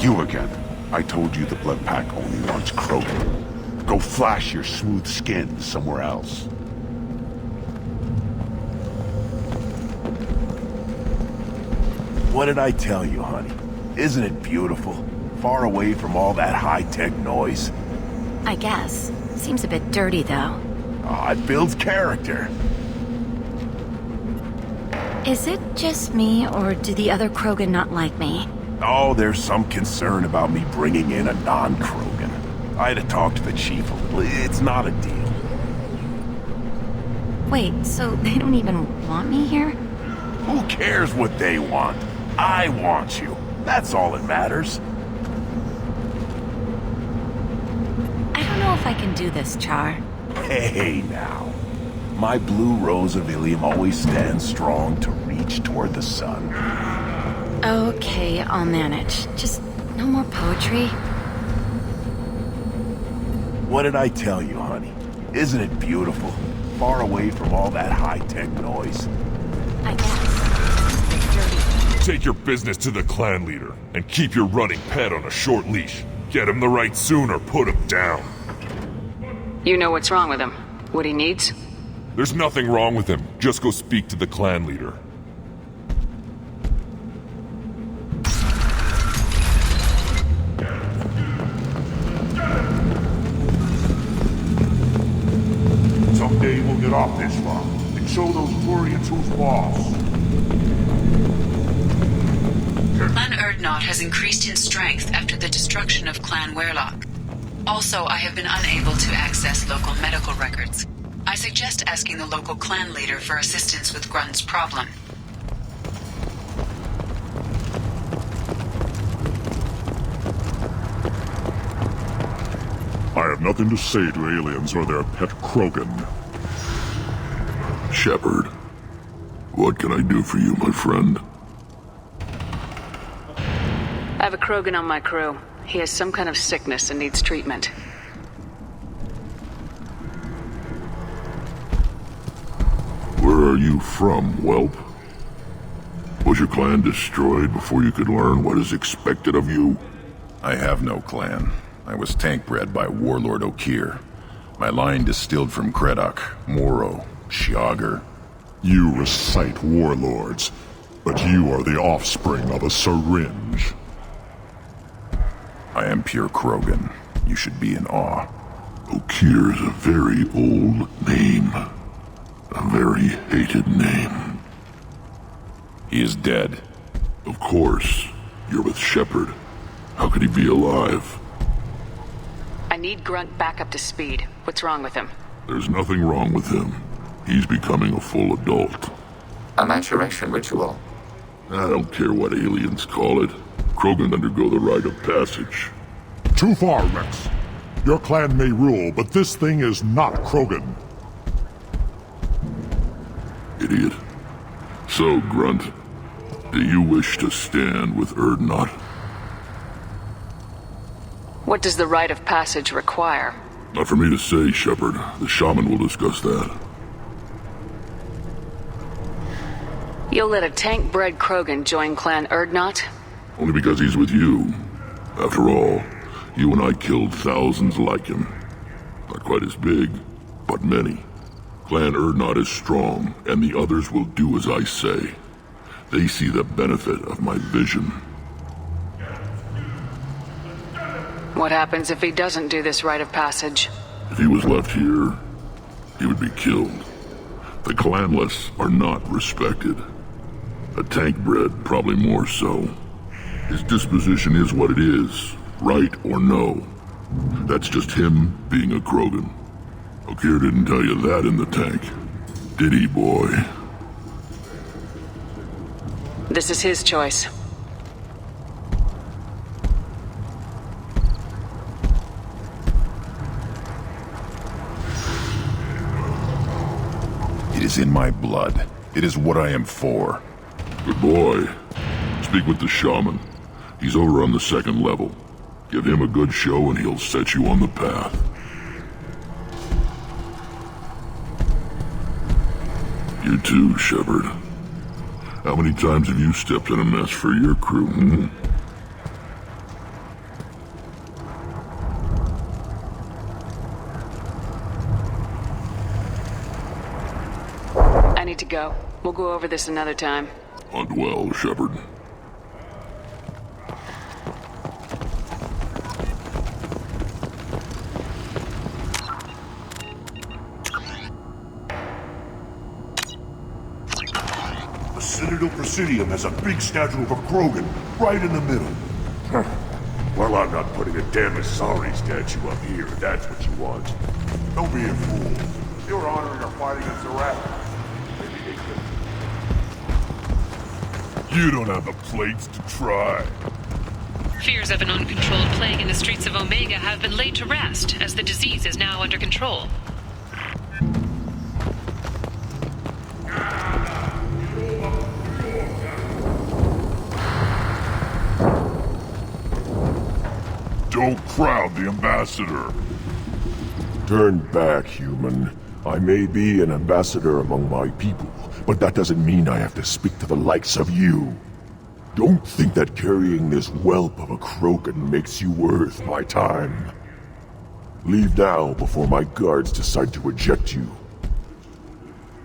You again. I told you the Blood Pack only wants Krogan. Go flash your smooth skin somewhere else. What did I tell you, honey? Isn't it beautiful? Far away from all that high-tech noise. I guess. Seems a bit dirty, though. Oh, it builds character. Is it just me, or do the other Krogan not like me? Oh, there's some concern about me bringing in a non-Krogan. I had to talk to the chief a little. It's not a deal. Wait, so they don't even want me here? Who cares what they want? I want you. That's all that matters. I don't know if I can do this, Char. Hey, now. My blue rose of Ilium always stands strong to reach toward the sun. Okay, I'll manage. Just no more poetry. What did I tell you, honey? Isn't it beautiful? Far away from all that high-tech noise. I guess. Take your business to the clan leader, and keep your running pet on a short leash. Get him the right soon or put him down. You know what's wrong with him? What he needs? There's nothing wrong with him. Just go speak to the clan leader. Someday we'll get off this rock and show those Turians who's boss. Clan Erdnot has increased in strength after the destruction of Clan Werlock. Also, I have been unable to access local medical records. I suggest asking the local clan leader for assistance with Grunt's problem. I have nothing to say to aliens or their pet Krogan. Shepard, what can I do for you, my friend? I have a Krogan on my crew. He has some kind of sickness and needs treatment. Where are you from, whelp? Was your clan destroyed before you could learn what is expected of you? I have no clan. I was tank bred by Warlord Okir. My line distilled from Kredok, Moro, Shiagar. You recite warlords, but you are the offspring of a syringe. I am pure Krogan. You should be in awe. Okir is a very old name. A very hated name. He is dead. Of course. You're with Shepard. How could he be alive? I need Grunt back up to speed. What's wrong with him? There's nothing wrong with him. He's becoming a full adult. A maturation ritual. I don't care what aliens call it. Krogan undergo the rite of passage. Too far, Rex. Your clan may rule, but this thing is not Krogan. Idiot. So, Grunt, do you wish to stand with Erdnot? What does the rite of passage require? Not for me to say, Shepard. The shaman will discuss that. You'll let a tank-bred Krogan join Clan Erdnot? Only because he's with you. After all, you and I killed thousands like him. Not quite as big, but many. Clan Erdnot is strong, and the others will do as I say. They see the benefit of my vision. What happens if he doesn't do this rite of passage? If he was left here, he would be killed. The clanless are not respected. A tank bred, probably more so. His disposition is what it is, right or no. That's just him being a Krogan. Okir didn't tell you that in the tank, did he, boy? This is his choice. It is in my blood. It is what I am for. Good boy. Speak with the shaman. He's over on the second level. Give him a good show and he'll set you on the path. You too, Shepard. How many times have you stepped in a mess for your crew, go. We'll go over this another time. Hunt well, Shepard. The Citadel Presidium has a big statue of a Krogan right in the middle. Well, I'm not putting a damn sorry statue up here, if that's what you want. Don't be a fool. You're honoring our fight against the Rat. You don't have the plates to try. Fears of an uncontrolled plague in the streets of Omega have been laid to rest, as the disease is now under control. Don't crowd the ambassador. Turn back, human. I may be an ambassador among my people, but that doesn't mean I have to speak to the likes of you. Don't think that carrying this whelp of a Krogan makes you worth my time. Leave now before my guards decide to eject you.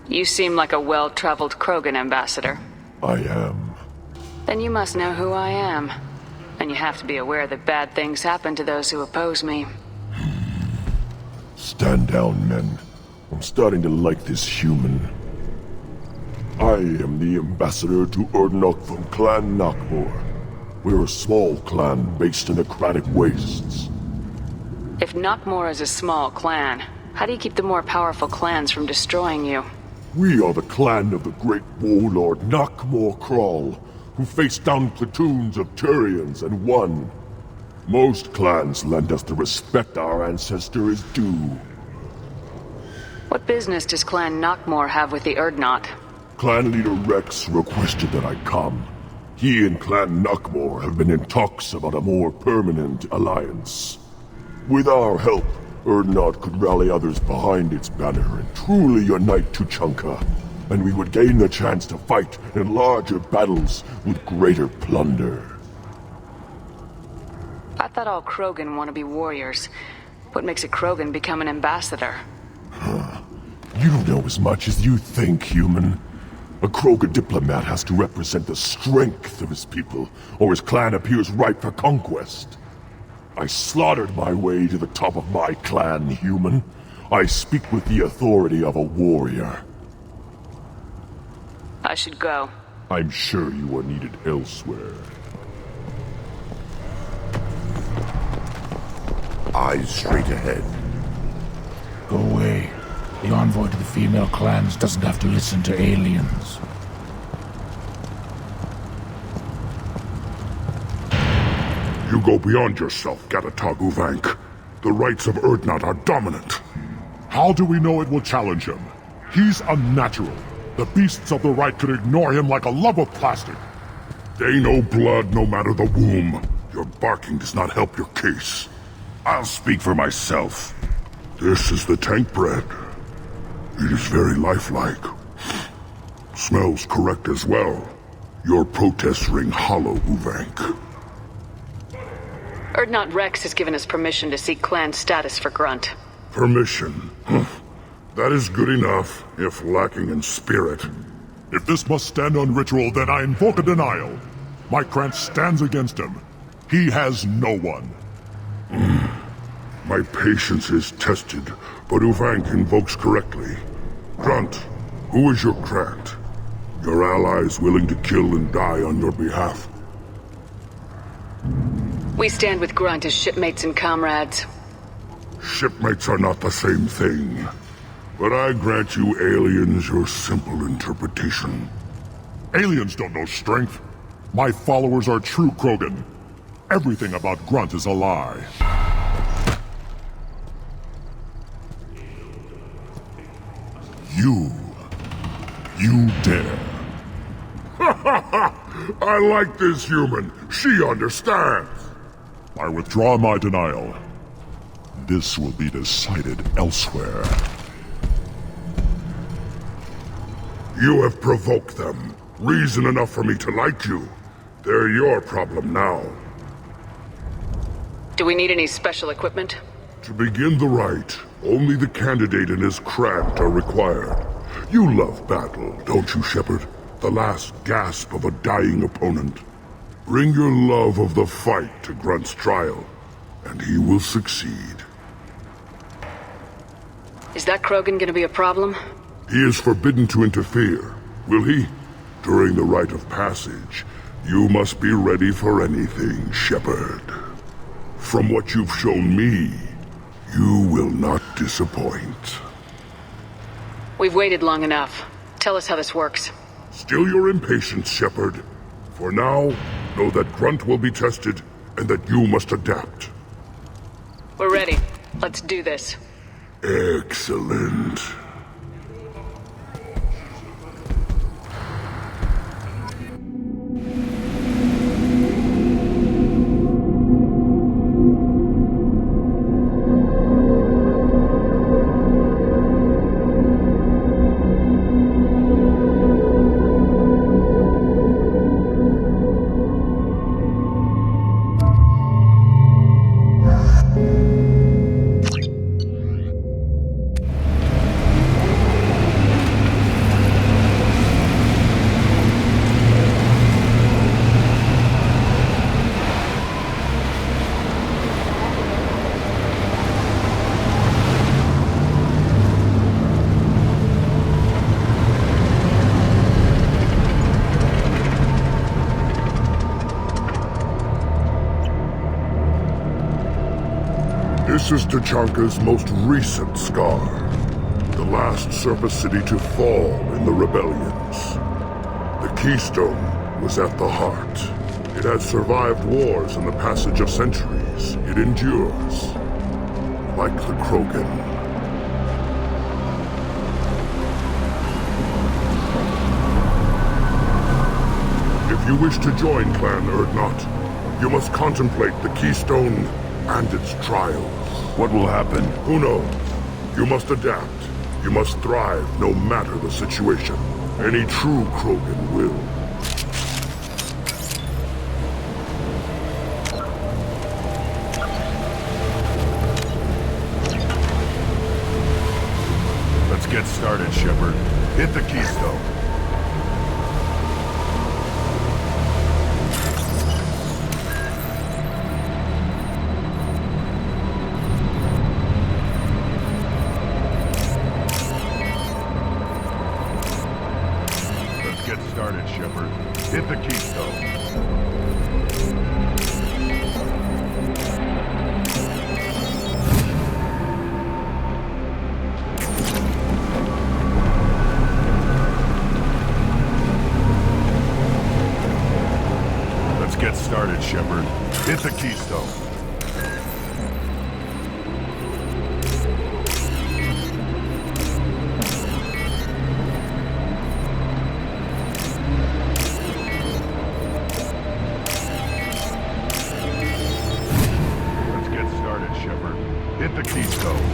You seem like a well-traveled Krogan ambassador. I am. Then you must know who I am. And you have to be aware that bad things happen to those who oppose me. Stand down, men. I'm starting to like this human. I am the ambassador to Urdnot from Clan Nakmor. We're a small clan based in the Kratic Wastes. If Nakmor is a small clan, how do you keep the more powerful clans from destroying you? We are the clan of the great warlord Nakmor Krawl, who faced down platoons of Turians and won. Most clans lend us the respect our ancestor is due. What business does Clan Nakmor have with the Urdnot? Clan leader Rex requested that I come. He and Clan Nakmor have been in talks about a more permanent alliance. With our help, Urdnot could rally others behind its banner and truly unite Tuchanka, and we would gain the chance to fight in larger battles with greater plunder. I thought all Krogan want to be warriors. What makes a Krogan become an ambassador? You don't know as much as you think, human. A Krogan diplomat has to represent the strength of his people, or his clan appears ripe for conquest. I slaughtered my way to the top of my clan, human. I speak with the authority of a warrior. I should go. I'm sure you are needed elsewhere. Eyes straight ahead. Go away. The envoy to the female clans doesn't have to listen to aliens. You go beyond yourself, Gatatog Uvank. The rights of Urdnot are dominant. How do we know it will challenge him? He's unnatural. The beasts of the right could ignore him like a lump of plastic. They know blood no matter the womb. Your barking does not help your case. I'll speak for myself. This is the tank bread. It is very lifelike. Smells correct as well. Your protests ring hollow, Uvank. Urdnot Rex has given us permission to seek clan status for Grunt. Permission? That is good enough, if lacking in spirit. If this must stand on ritual, then I invoke a denial. My clan stands against him. He has no one. My patience is tested, but Uvank invokes correctly. Grunt, who is your Grant? Your allies willing to kill and die on your behalf? We stand with Grunt as shipmates and comrades. Shipmates are not the same thing. But I grant you aliens your simple interpretation. Aliens don't know strength. My followers are true Krogan. Everything about Grunt is a lie. You dare. I like this human. She understands. I withdraw my denial. This will be decided elsewhere. You have provoked them. Reason enough for me to like you. They're your problem now. Do we need any special equipment? To begin the rite, only the candidate and his craft are required. You love battle, don't you, Shepard? The last gasp of a dying opponent. Bring your love of the fight to Grunt's trial, and he will succeed. Is that Krogan gonna be a problem? He is forbidden to interfere, will he? During the rite of passage, you must be ready for anything, Shepard. From what you've shown me, you will not disappoint. We've waited long enough. Tell us how this works. Still your impatience, Shepard. For now, know that Grunt will be tested, and that you must adapt. We're ready. Let's do this. Excellent. This is Tachanka's most recent scar. The last surface city to fall in the rebellions. The Keystone was at the heart. It has survived wars and the passage of centuries. It endures. Like the Krogan. If you wish to join Clan Urdnot, you must contemplate the Keystone and its trials. What will happen? Who knows? You must adapt. You must thrive no matter the situation. Any true Krogan will. Let's get started, Shepard. Hit the Keystone. Shepard. Hit the Keystone. Let's get started, Shepard. Hit the Keystone. Hit the Keystone.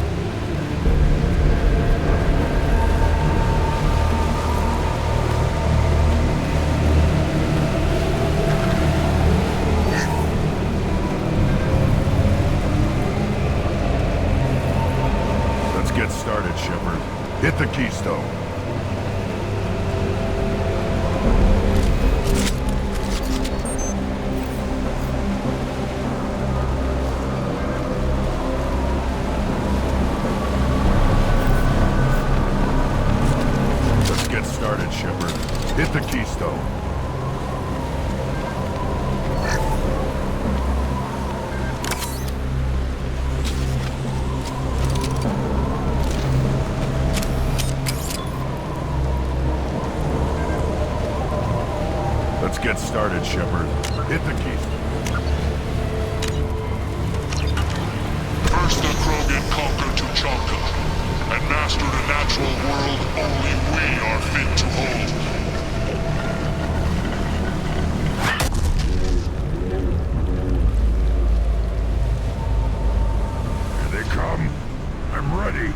Let's get started, Shepard. Hit the Keystone. Hit the Keystone. Let's get started, Shepard. Hit the Keystone. First the Krogan conquered Tachanka, and mastered a natural world only we are fit to hold. I'm ready.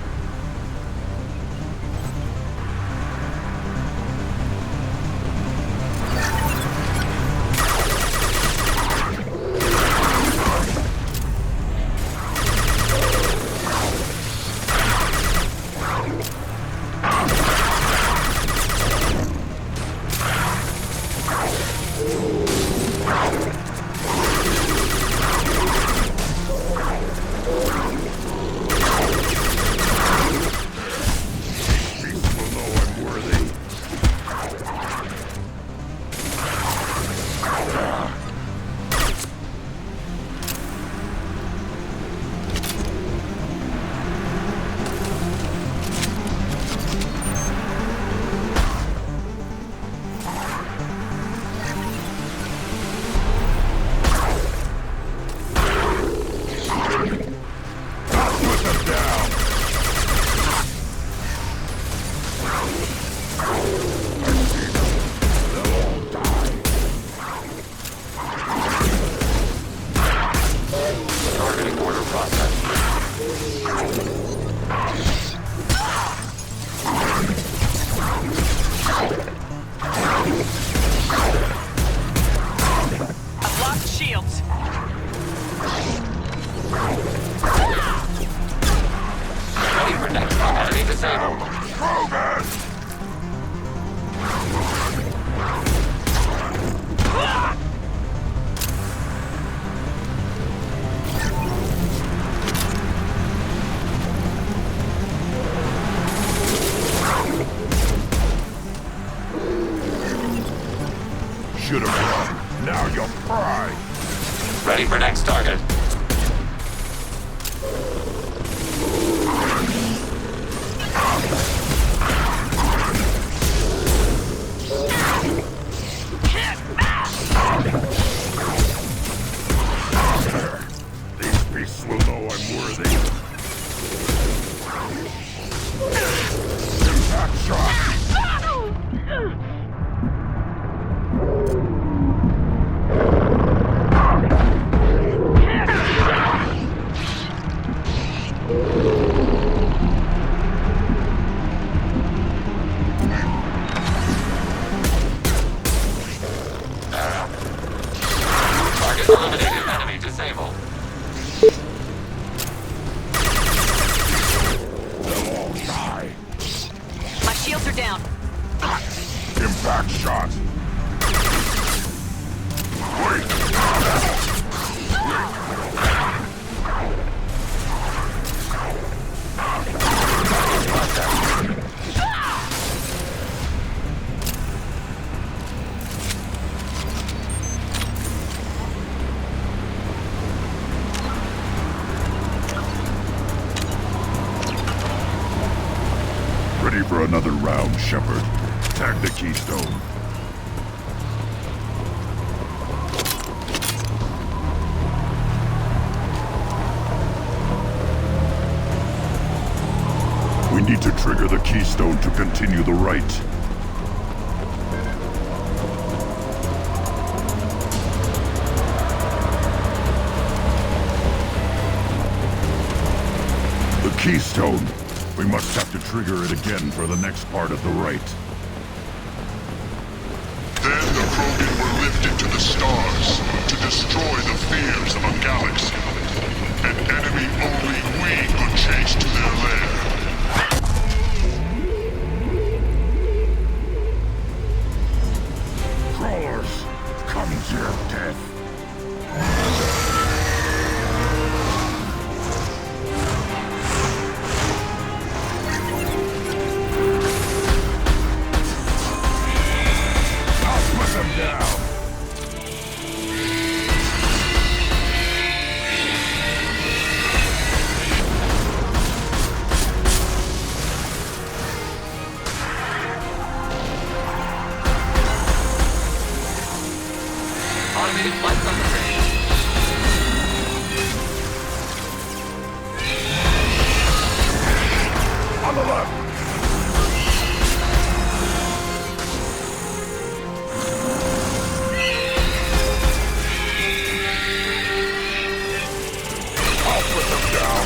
I've lost shields. Ready for next one. Enemy disabled. Should have run. Now you'll fry. Ready for next target. These beasts will know I'm worthy. Impact shot. Target eliminated. Enemy disabled. They'll all die. My shields are down. Impact shot. Ready for another round, Shepard. Tag the keystone. We need to trigger the keystone to continue the rite. The keystone. We must have to trigger it again for the next part of the rite. Then the Krogan were lifted to the stars to destroy the fears of a galaxy. An enemy only we could chase to their lair. Crawlers, come to your death. I'll put them down. Automated flight from the range. On the left. I'll put them down.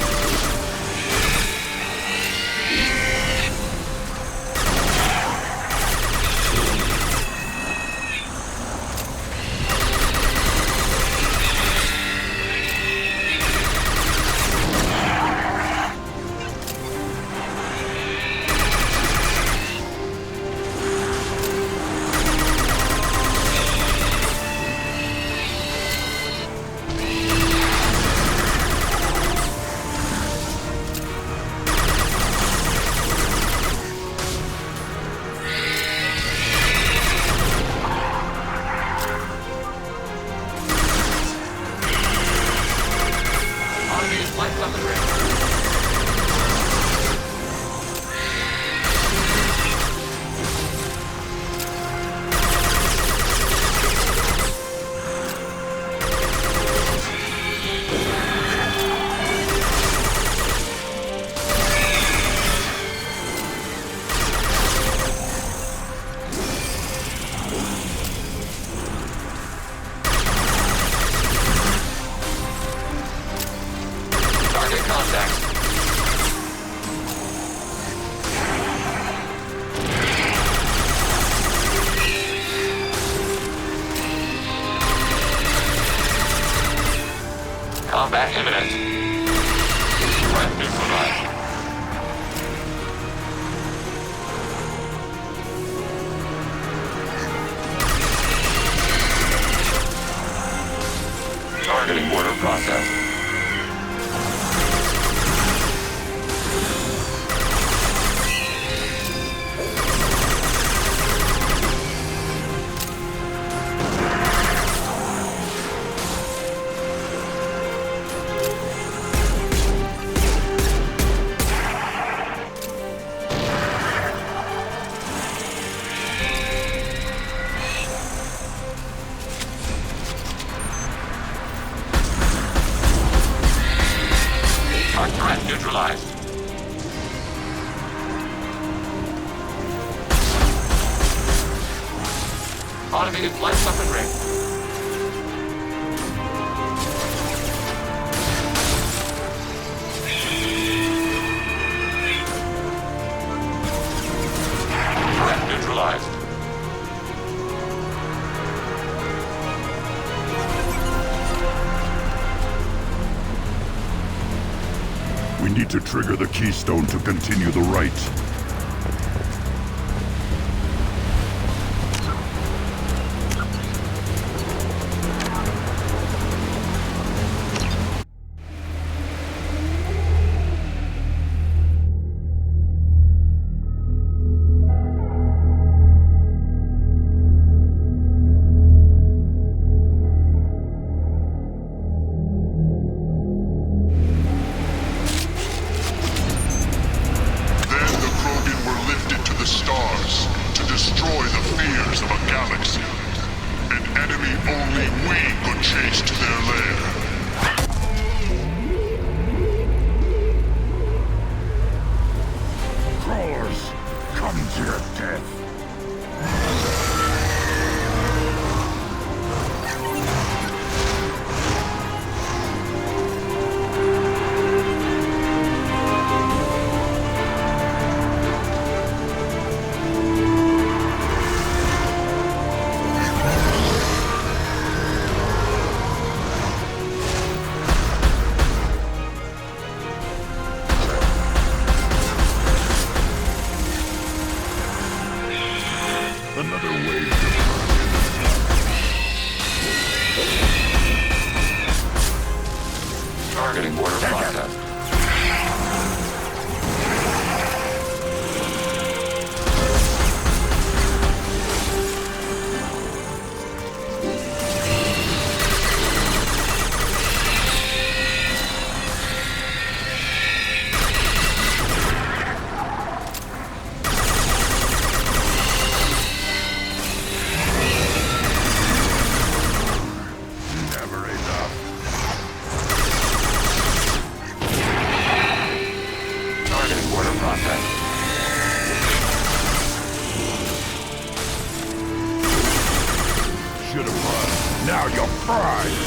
Automated flight from the range. contact. Combat imminent. Threat neutralized. Targeting order processed. Threat neutralized. Automated flight weapon ring. Threat neutralized. We need to trigger the keystone to continue the right. Targeting border processed. Should have run. Now you're fried.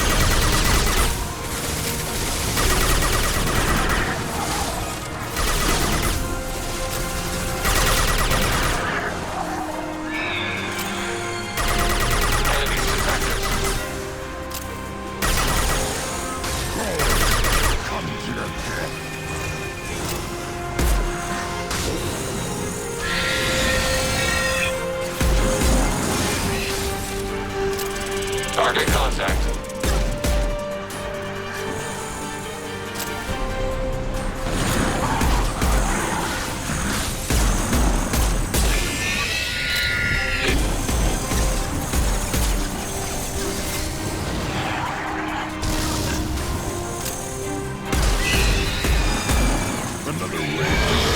Target contact. Another wave.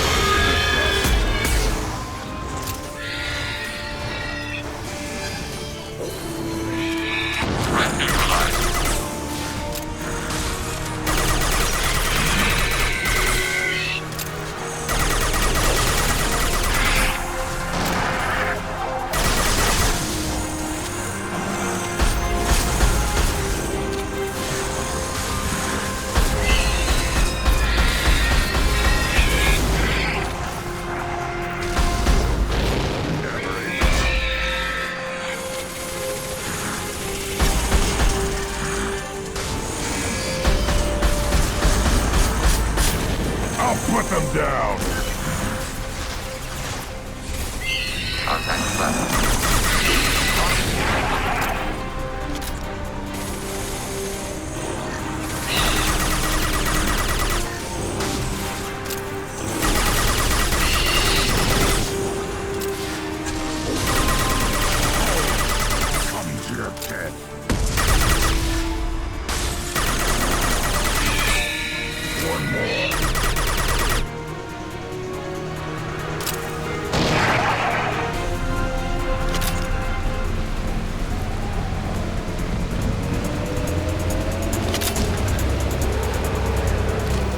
Put them down! Contact left.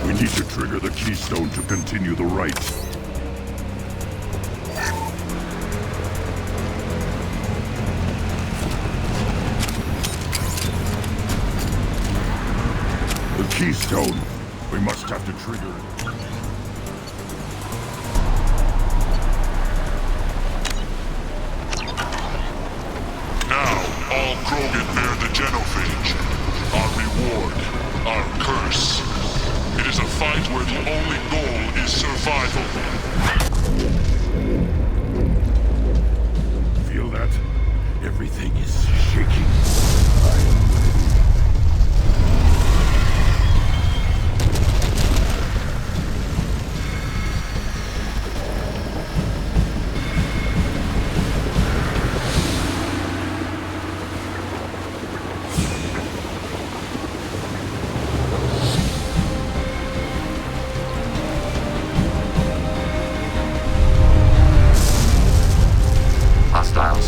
We need to trigger the keystone to continue the rites. The keystone. We must have to trigger it. Now, all Krogan bear the genophage. Our reward, our curse. It is a fight where the only goal is survival. Feel that? Everything is shaking. Hostiles.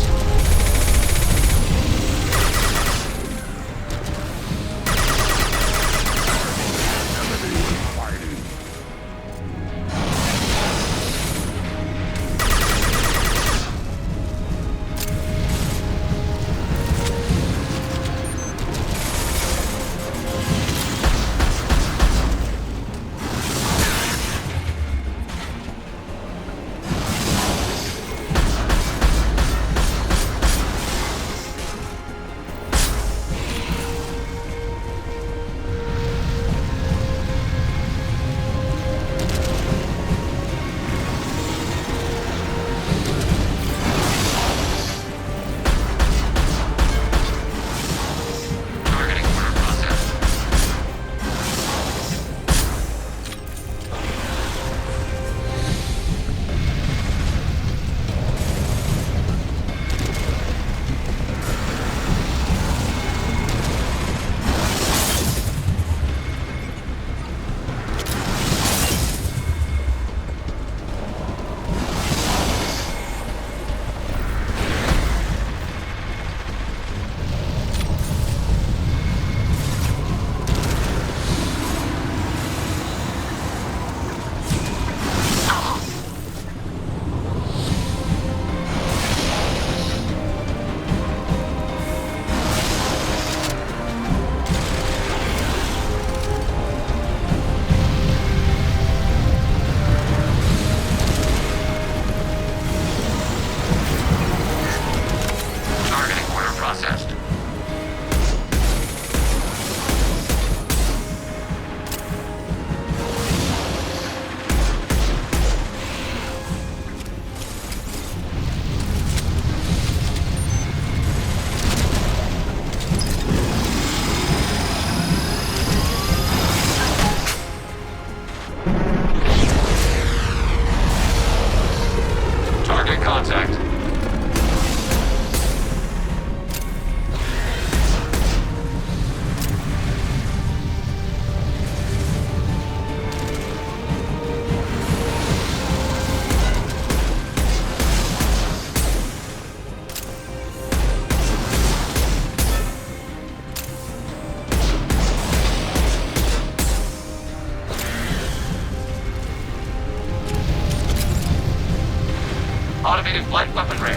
Automated light weaponry.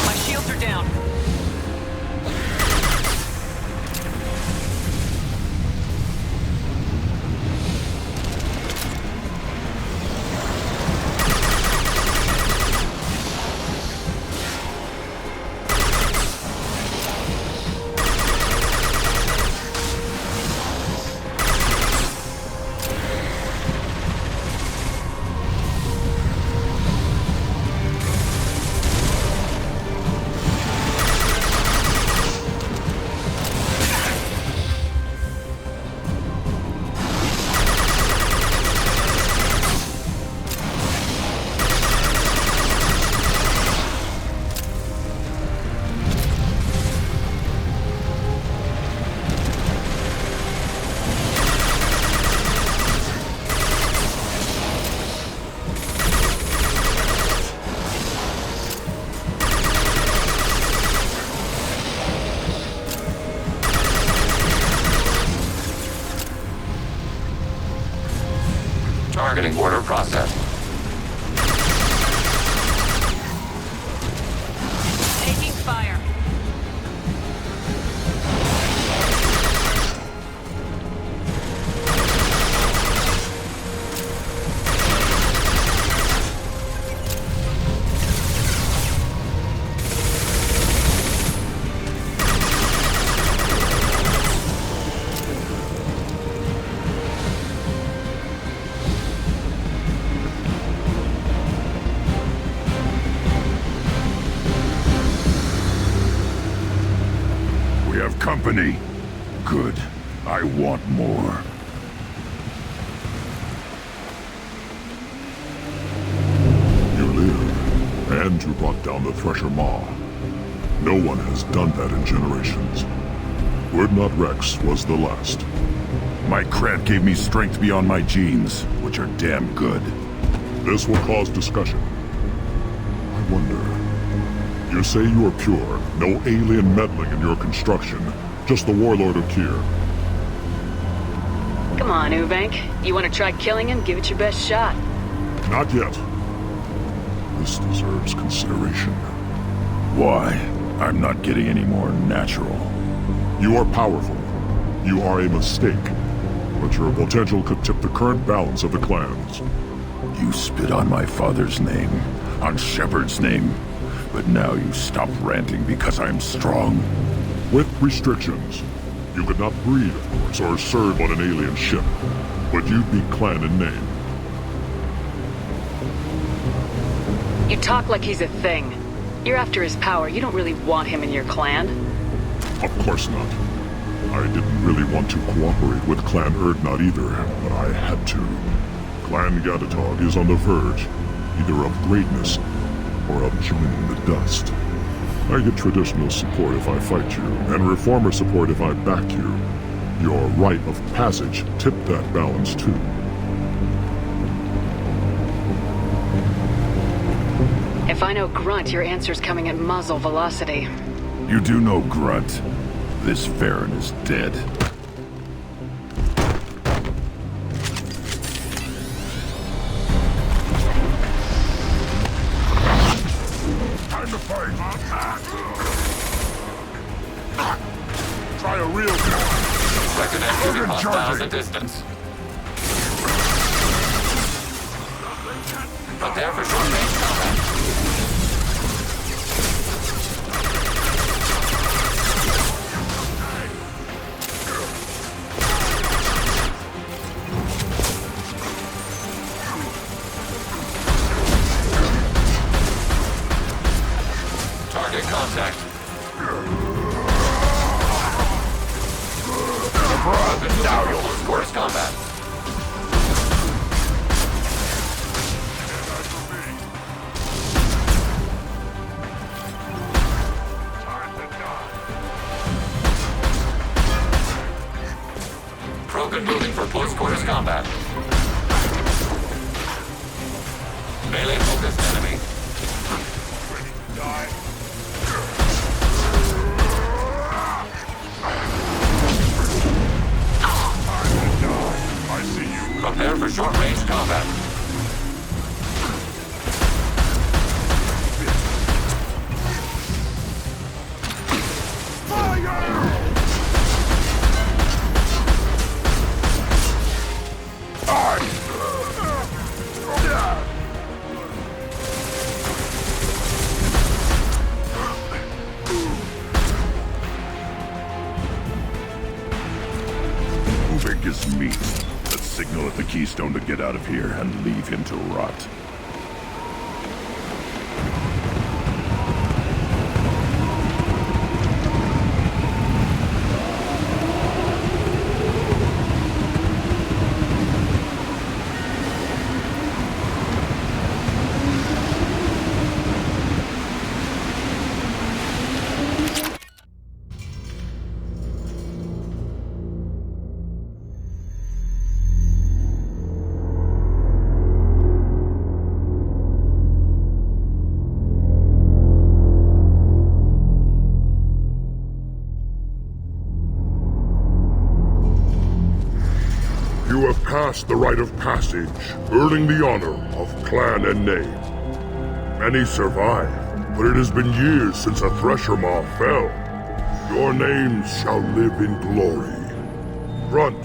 My shields are down. Order processed. Taking fire. We have company. Good. I want more. You live, and you brought down the Thresher Maw. No one has done that in generations. Urdnot Rex was the last. My cred gave me strength beyond my genes, which are damn good. This will cause discussion. I wonder... You say you are pure, no alien meddling in your construction, just the Warlord of Kier. Come on, Ubank. You want to try killing him? Give it your best shot. Not yet. This deserves consideration. Why? I'm not getting any more natural. You are powerful. You are a mistake. But your potential could tip the current balance of the clans. You spit on my father's name, on Shepard's name. But now you stop ranting because I'm strong. With restrictions. You could not breed, of course, or serve on an alien ship. But you'd be clan in name. You talk like he's a thing. You're after his power. You don't really want him in your clan. Of course not. I didn't really want to cooperate with Clan Urdnot either, but I had to. Clan Gatatog is on the verge, either of greatness or of joining the dust. I get traditional support if I fight you, and reformer support if I back you. Your rite of passage tipped that balance too. If I know Grunt, your answer's coming at muzzle velocity. You do know Grunt. This Farron is dead. Time to fight! Try a real Second entry hostiles at distance. Prepare for short-range combat. Target contact. Force combat. Krogan moving for close quarters combat. Melee focused enemy. Prepare for short-range combat. Ubik is meat. Let's signal at the Keystone to get out of here and leave him to rot. passed the rite of passage, earning the honor of clan and name. Many survive, but it has been years since a Thresher Maw fell. Your names shall live in glory. Grunt,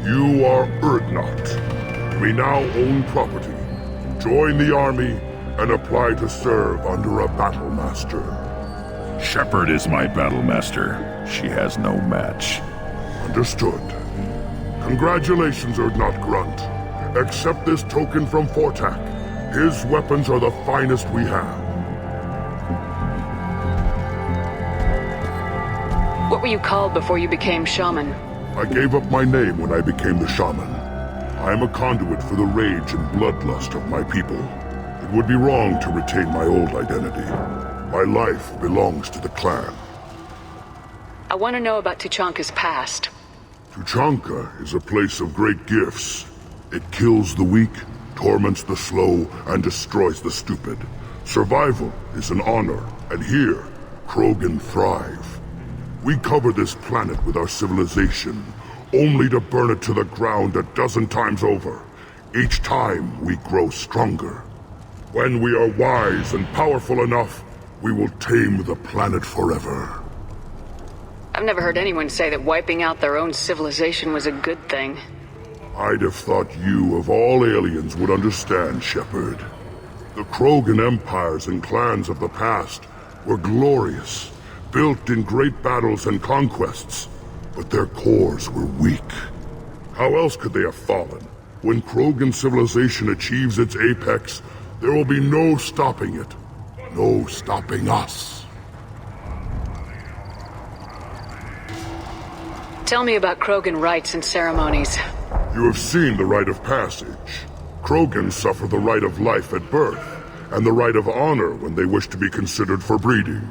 you are Urdnot. We now own property. Join the army and apply to serve under a battle master. Shepard is my battle master. She has no match. Understood. Congratulations, Urdnot Grunt. Accept this token from Fortak. His weapons are the finest we have. What were you called before you became shaman? I gave up my name when I became the shaman. I am a conduit for the rage and bloodlust of my people. It would be wrong to retain my old identity. My life belongs to the clan. I want to know about Tuchanka's past. Tuchanka is a place of great gifts. It kills the weak, torments the slow, and destroys the stupid. Survival is an honor, and here, Krogan thrive. We cover this planet with our civilization, only to burn it to the ground a dozen times over. Each time, we grow stronger. When we are wise and powerful enough, we will tame the planet forever. I've never heard anyone say that wiping out their own civilization was a good thing. I'd have thought you, of all aliens, would understand, Shepard. The Krogan empires and clans of the past were glorious, built in great battles and conquests, but their cores were weak. How else could they have fallen? When Krogan civilization achieves its apex, there will be no stopping it. No stopping us. Tell me about Krogan rites and ceremonies. You have seen the rite of passage. Krogans suffer the rite of life at birth, and the rite of honor when they wish to be considered for breeding.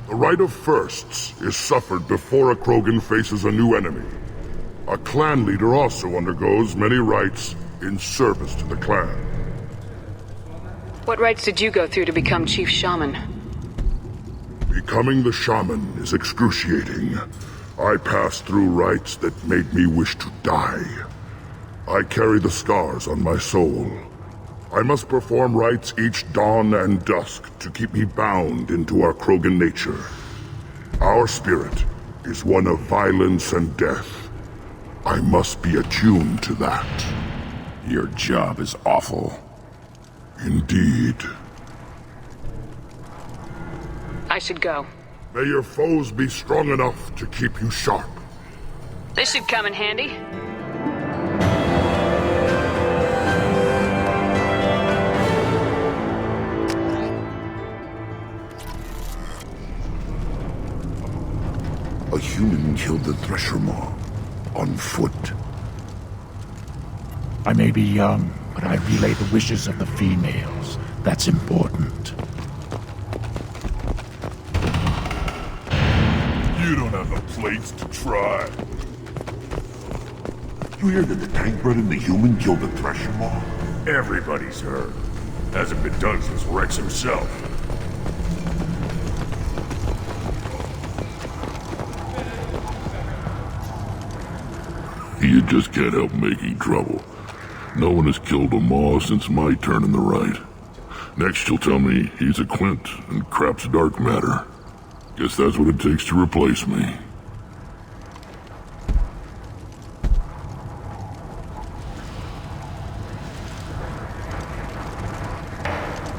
The rite of firsts is suffered before a Krogan faces a new enemy. A clan leader also undergoes many rites in service to the clan. What rites did you go through to become Chief Shaman? Becoming the shaman is excruciating. I passed through rites that made me wish to die. I carry the scars on my soul. I must perform rites each dawn and dusk to keep me bound into our Krogan nature. Our spirit is one of violence and death. I must be attuned to that. Your job is awful. Indeed. I should go. May your foes be strong enough to keep you sharp. This should come in handy. A human killed the Thresher Maw. On foot. I may be young, but I relay the wishes of the females. That's important. You don't have the plates to try. You hear that the tank bred and the human killed the Thresher Maw? Everybody's heard. Hasn't been done since Rex himself. You just can't help making trouble. No one has killed a Maw since my turn in the right. Next you'll tell me he's a Quint and crap's dark matter. Guess that's what it takes to replace me.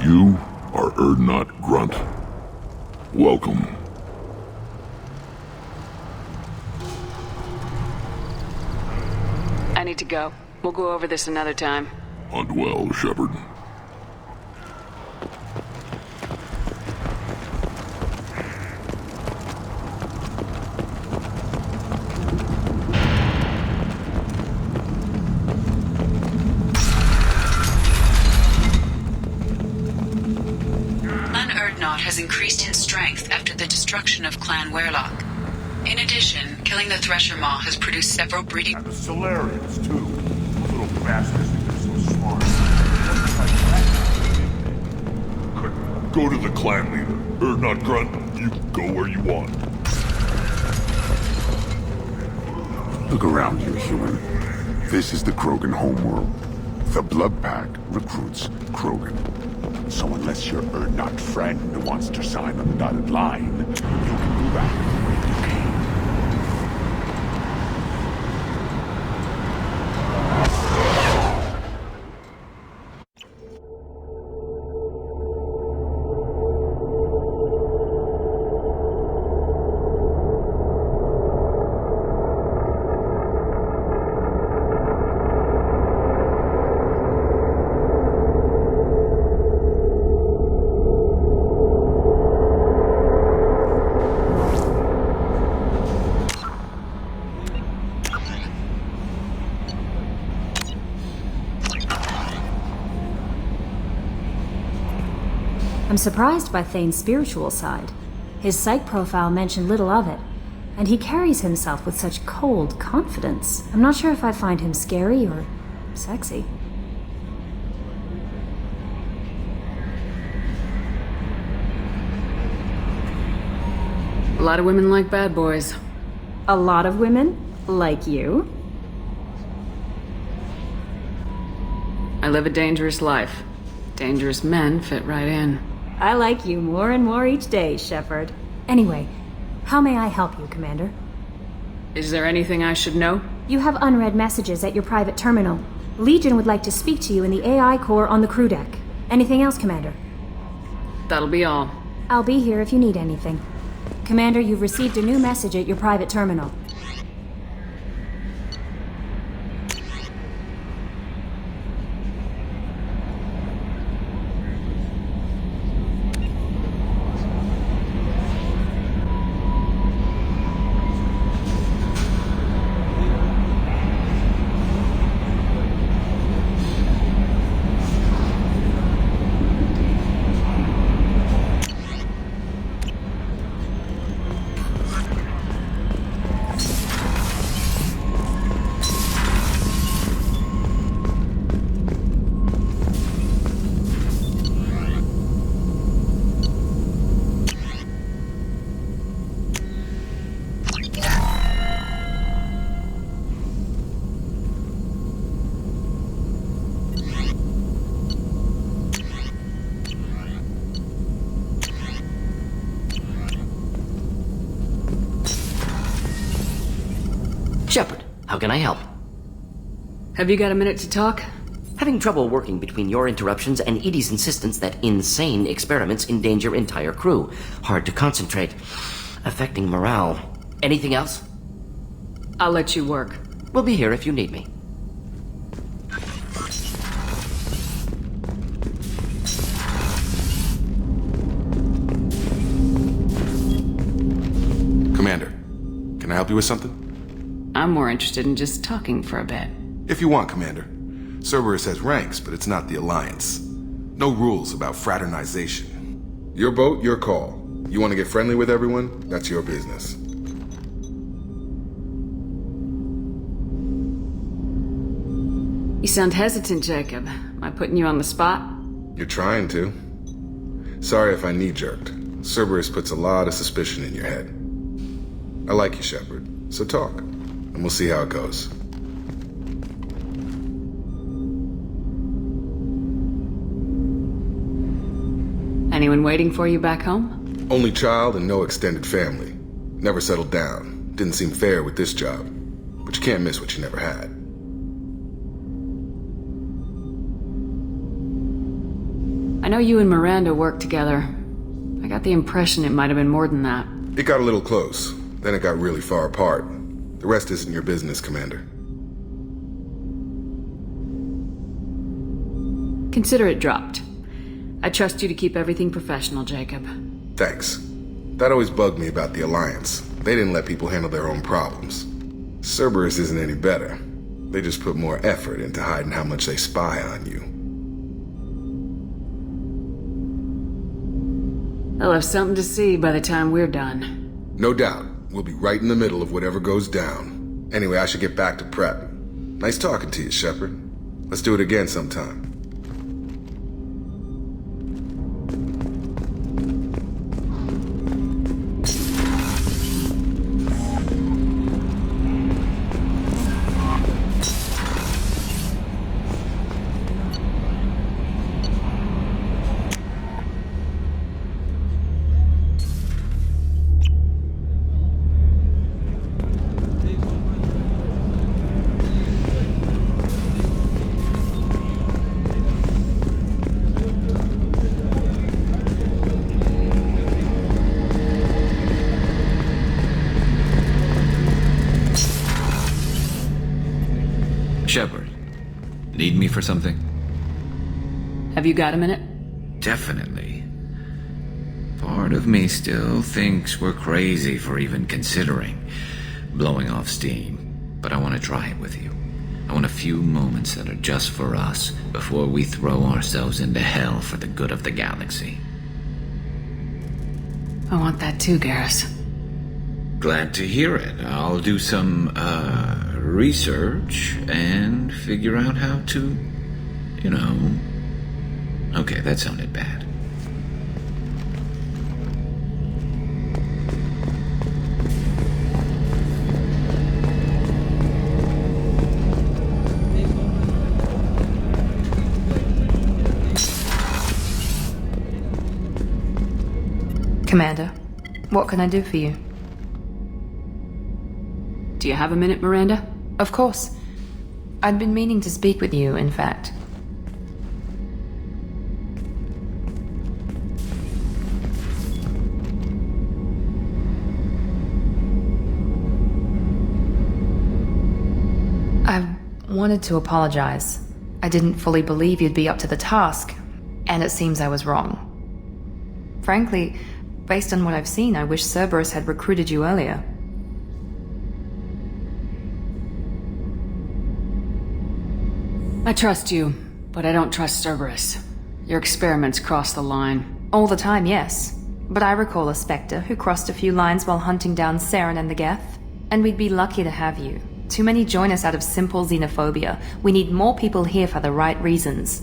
You are Urdnot Grunt. Welcome. I need to go. We'll go over this another time. Hunt well, Shepard. Has increased in strength after the destruction of Clan Werlock. In addition, killing the Thresher Maw has produced several breeding... And the Solarians, too. Those little bastards think they're so smart. Go to the clan leader. Urdnot Grunt, you can go where you want. Look around you, human. This is the Krogan homeworld. The Blood Pack recruits Krogan. So unless your Urdnot friend wants to sign on the dotted line, you can go back the way you came. I'm surprised by Thane's spiritual side. His psych profile mentioned little of it, and he carries himself with such cold confidence. I'm not sure if I find him scary or sexy. A lot of women like bad boys. A lot of women? Like you? I live a dangerous life. Dangerous men fit right in. I like you more and more each day, Shepard. Anyway, how may I help you, Commander? Is there anything I should know? You have unread messages at your private terminal. Legion would like to speak to you in the AI core on the crew deck. Anything else, Commander? That'll be all. I'll be here if you need anything. Commander, you've received a new message at your private terminal. Shepard, how can I help? Have you got a minute to talk? Having trouble working between your interruptions and Edie's insistence that insane experiments endanger entire crew. Hard to concentrate. Affecting morale. Anything else? I'll let you work. We'll be here if you need me. Commander, can I help you with something? I'm more interested in just talking for a bit. If you want, Commander. Cerberus has ranks, but it's not the Alliance. No rules about fraternization. Your boat, your call. You want to get friendly with everyone? That's your business. You sound hesitant, Jacob. Am I putting you on the spot? You're trying to. Sorry if I knee-jerked. Cerberus puts a lot of suspicion in your head. I like you, Shepard, so talk, and we'll see how it goes. Anyone waiting for you back home? Only child and no extended family. Never settled down. Didn't seem fair with this job. But you can't miss what you never had. I know you and Miranda work together. I got the impression it might have been more than that. It got a little close. Then it got really far apart. The rest isn't your business, Commander. Consider it dropped. I trust you to keep everything professional, Jacob. Thanks. That always bugged me about the Alliance. They didn't let people handle their own problems. Cerberus isn't any better. They just put more effort into hiding how much they spy on you. They'll have something to see by the time we're done. No doubt. We'll be right in the middle of whatever goes down. Anyway, I should get back to prep. Nice talking to you, Shepard. Let's do it again sometime. Need me for something? Have you got a minute? Definitely. Part of me still thinks we're crazy for even considering blowing off steam, but I want to try it with you. I want a few moments that are just for us before we throw ourselves into hell for the good of the galaxy. I want that too, Garrus. Glad to hear it. I'll do some, research and figure out how to, Okay, that sounded bad. Commander, what can I do for you? Do you have a minute, Miranda? Of course. I'd been meaning to speak with you, in fact. I wanted to apologize. I didn't fully believe you'd be up to the task, and it seems I was wrong. Frankly, based on what I've seen, I wish Cerberus had recruited you earlier. I trust you, but I don't trust Cerberus. Your experiments cross the line. All the time, yes. But I recall a Spectre who crossed a few lines while hunting down Saren and the Geth. And we'd be lucky to have you. Too many join us out of simple xenophobia. We need more people here for the right reasons.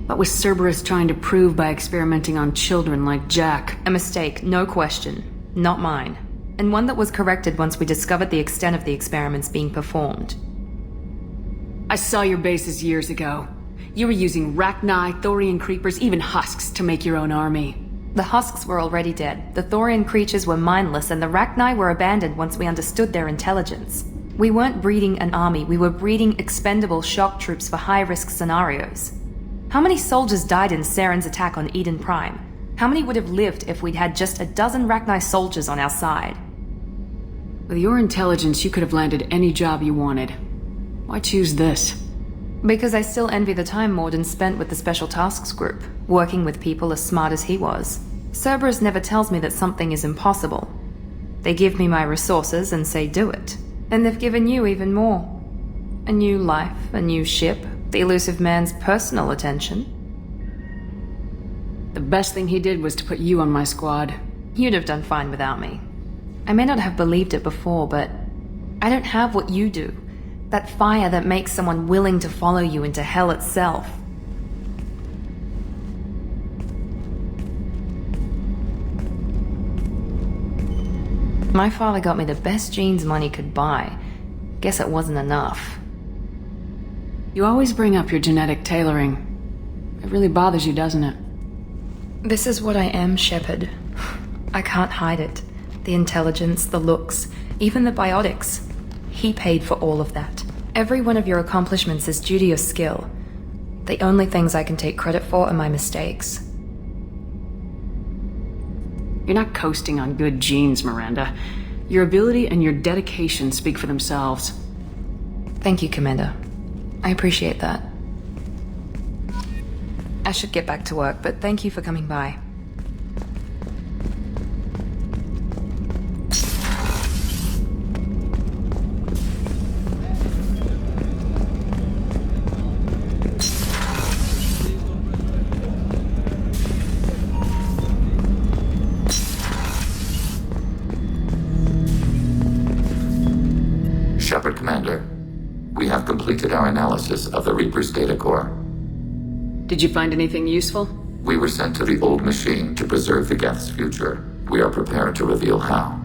What was Cerberus trying to prove by experimenting on children like Jack? A mistake, no question. Not mine. And one that was corrected once we discovered the extent of the experiments being performed. I saw your bases years ago. You were using Rachni, Thorian creepers, even husks to make your own army. The husks were already dead. The Thorian creatures were mindless, and the Rachni were abandoned once we understood their intelligence. We weren't breeding an army, we were breeding expendable shock troops for high-risk scenarios. How many soldiers died in Saren's attack on Eden Prime? How many would have lived if we'd had just a dozen Rachni soldiers on our side? With your intelligence, you could have landed any job you wanted. Why choose this? Because I still envy the time Morden spent with the Special Tasks Group, working with people as smart as he was. Cerberus never tells me that something is impossible. They give me my resources and say do it. And they've given you even more. A new life, a new ship, the elusive man's personal attention. The best thing he did was to put you on my squad. You'd have done fine without me. I may not have believed it before, but I don't have what you do. That fire that makes someone willing to follow you into hell itself. My father got me the best genes money could buy. Guess it wasn't enough. You always bring up your genetic tailoring. It really bothers you, doesn't it? This is what I am, Shepard. I can't hide it. The intelligence, the looks, even the biotics. He paid for all of that. Every one of your accomplishments is due to your skill. The only things I can take credit for are my mistakes. You're not coasting on good genes, Miranda. Your ability and your dedication speak for themselves. Thank you, Commander. I appreciate that. I should get back to work, but thank you for coming by. Shepard, Commander. We have completed our analysis of the Reaper's data core. Did you find anything useful? We were sent to the old machine to preserve the Geth's future. We are prepared to reveal how.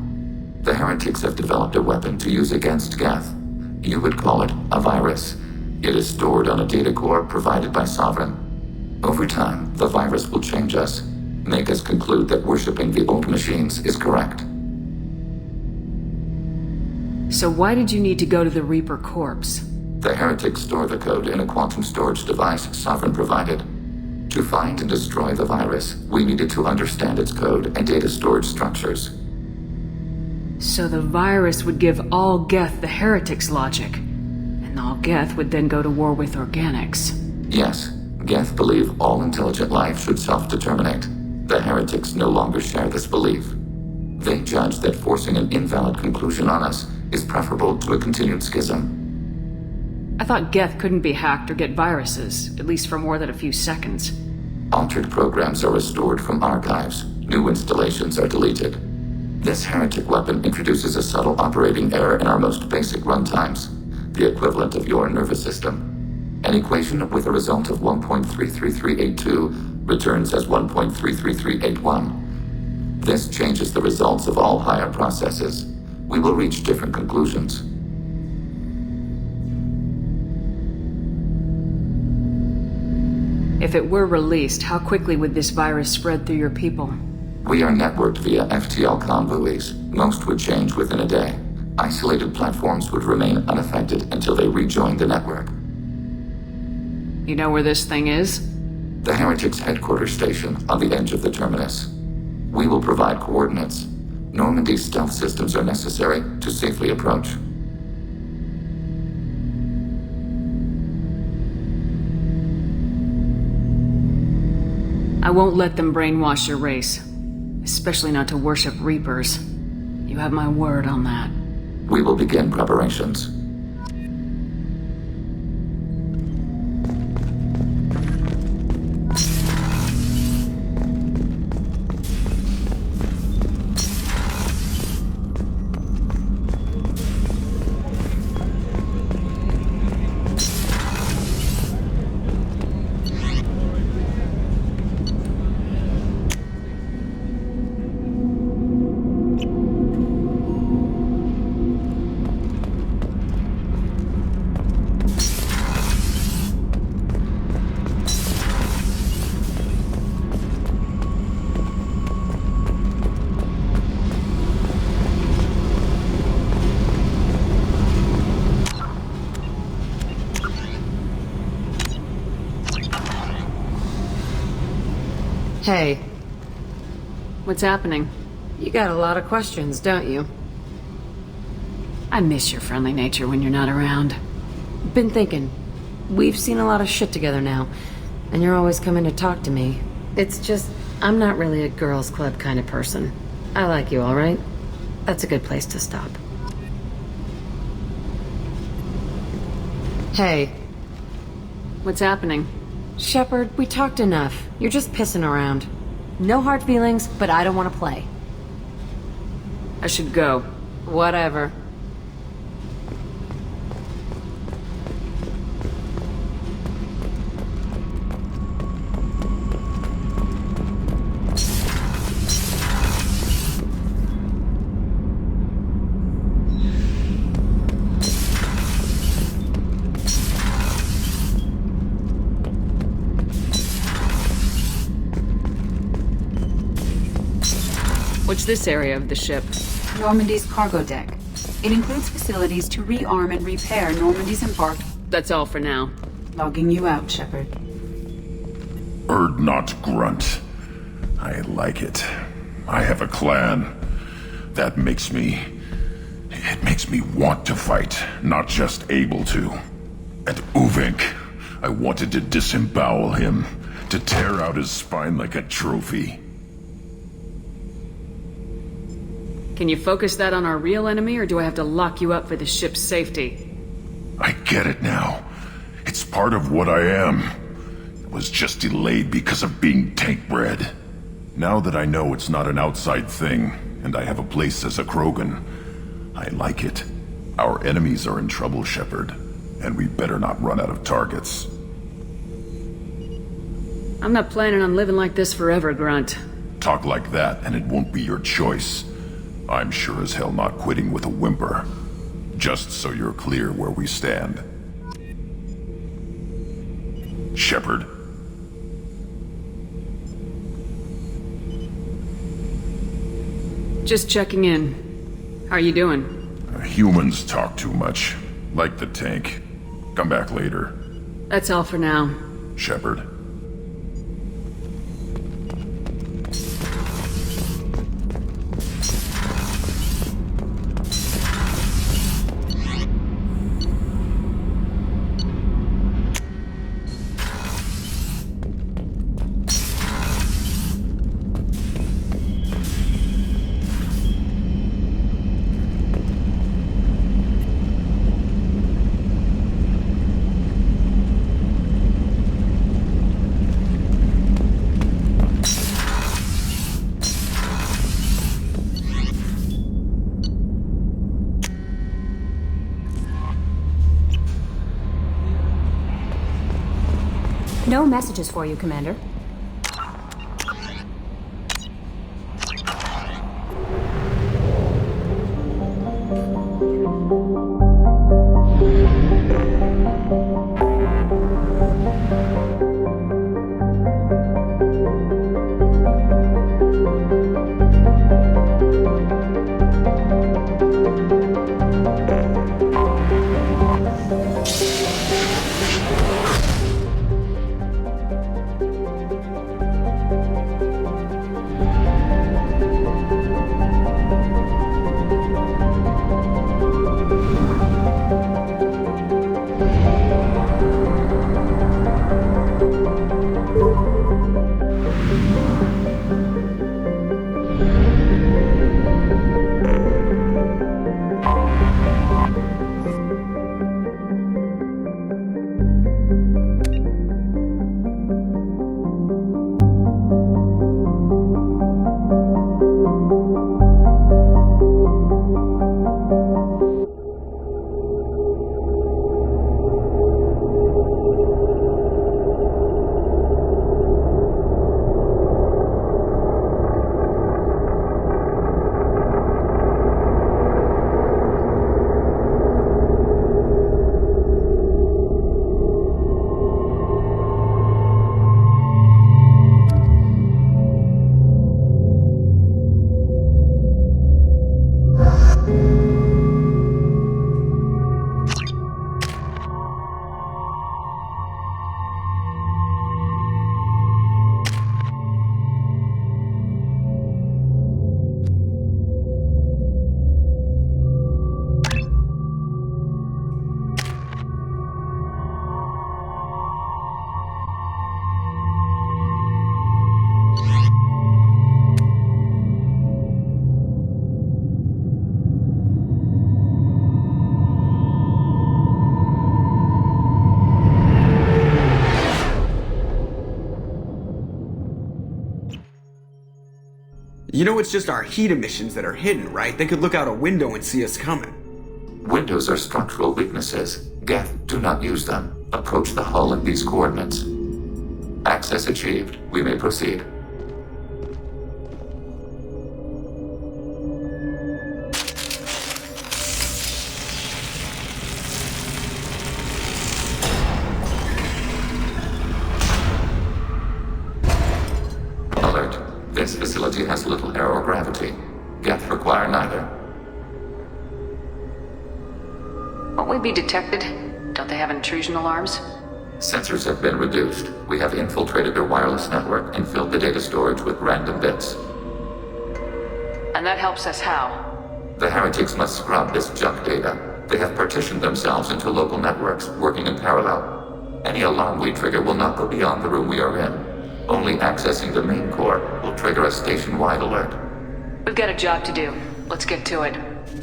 The heretics have developed a weapon to use against Geth. You would call it a virus. It is stored on a data core provided by Sovereign. Over time, the virus will change us, make us conclude that worshipping the old machines is correct. So why did you need to go to the Reaper corpse? The heretics store the code in a quantum storage device Sovereign provided. To find and destroy the virus, we needed to understand its code and data storage structures. So the virus would give all Geth the heretics' logic. And And all Geth would then go to war with organics. Yes, Geth believe all intelligent life should self-determinate. The heretics no longer share this belief. They judge that forcing an invalid conclusion on us is preferable to a continued schism. I thought Geth couldn't be hacked or get viruses, at least for more than a few seconds. Altered programs are restored from archives. New installations are deleted. This heretic weapon introduces a subtle operating error in our most basic runtimes, the equivalent of your nervous system. An equation with a result of 1.33382 returns as 1.33381. This changes the results of all higher processes. We will reach different conclusions. If it were released, how quickly would this virus spread through your people? We are networked via FTL convoys. Most would change within a day. Isolated platforms would remain unaffected until they rejoin the network. You know where this thing is? The Heretics' headquarters station on the edge of the terminus. We will provide coordinates. Normandy's stealth systems are necessary to safely approach. I won't let them brainwash your race. Especially not to worship Reapers. You have my word on that. We will begin preparations. Hey. What's happening? You got a lot of questions, don't you? I miss your friendly nature when you're not around. Been thinking. We've seen a lot of shit together now, and you're always coming to talk to me. It's just, I'm not really a girls' club kind of person. I like you, all right? That's a good place to stop. Hey. What's happening? Shepard, we talked enough. You're just pissing around. No hard feelings, but I don't want to play. I should go. Whatever. What's this area of the ship? Normandy's cargo deck. It includes facilities to rearm and repair Normandy's embarked. That's all for now. Logging you out, Shepard. Not grunt. I like it. I have a clan. That makes me... It makes me want to fight, not just able to. And Uvink, I wanted to disembowel him, to tear out his spine like a trophy. Can you focus that on our real enemy, or do I have to lock you up for the ship's safety? I get it now. It's part of what I am. It was just delayed because of being tank-bred. Now that I know it's not an outside thing, and I have a place as a Krogan, I like it. Our enemies are in trouble, Shepard, and we better not run out of targets. I'm not planning on living like this forever, Grunt. Talk like that, and it won't be your choice. I'm sure as hell not quitting with a whimper. Just so you're clear where we stand. Shepard. Just checking in. How are you doing? Humans talk too much. Like the tank. Come back later. That's all for now. Shepard. No messages for you, Commander. You know it's just our heat emissions that are hidden, right? They could look out a window and see us coming. Windows are structural weaknesses. Geth, do not use them. Approach the hull at these coordinates. Access achieved. We may proceed. Alert. This facility has little aerogravity. Geth require neither. Won't we be detected? Don't they have intrusion alarms? Sensors have been reduced. We have infiltrated their wireless network and filled the data storage with random bits. And that helps us how? The heretics must scrub this junk data. They have partitioned themselves into local networks, working in parallel. Any alarm we trigger will not go beyond the room we are in. Only accessing the main core will trigger a station-wide alert. We've got a job to do. Let's get to it.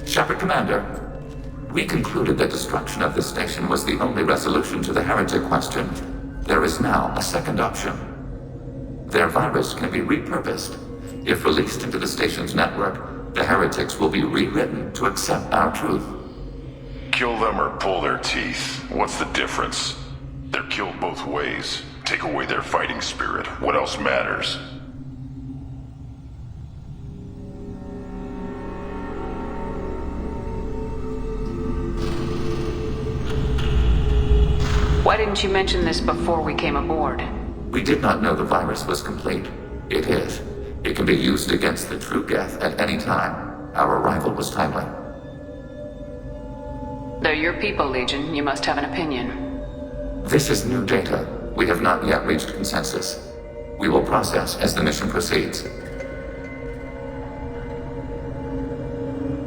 Shepard Commander, we concluded that destruction of this station was the only resolution to the heretic question. There is now a second option. Their virus can be repurposed. If released into the station's network, the heretics will be rewritten to accept our truth. Kill them or pull their teeth. What's the difference? They're killed both ways. Take away their fighting spirit. What else matters? Why didn't you mention this before we came aboard? We did not know the virus was complete. It is. It can be used against the true Geth at any time. Our arrival was timely. They're your people, Legion. You must have an opinion. This is new data. We have not yet reached consensus. We will process as the mission proceeds.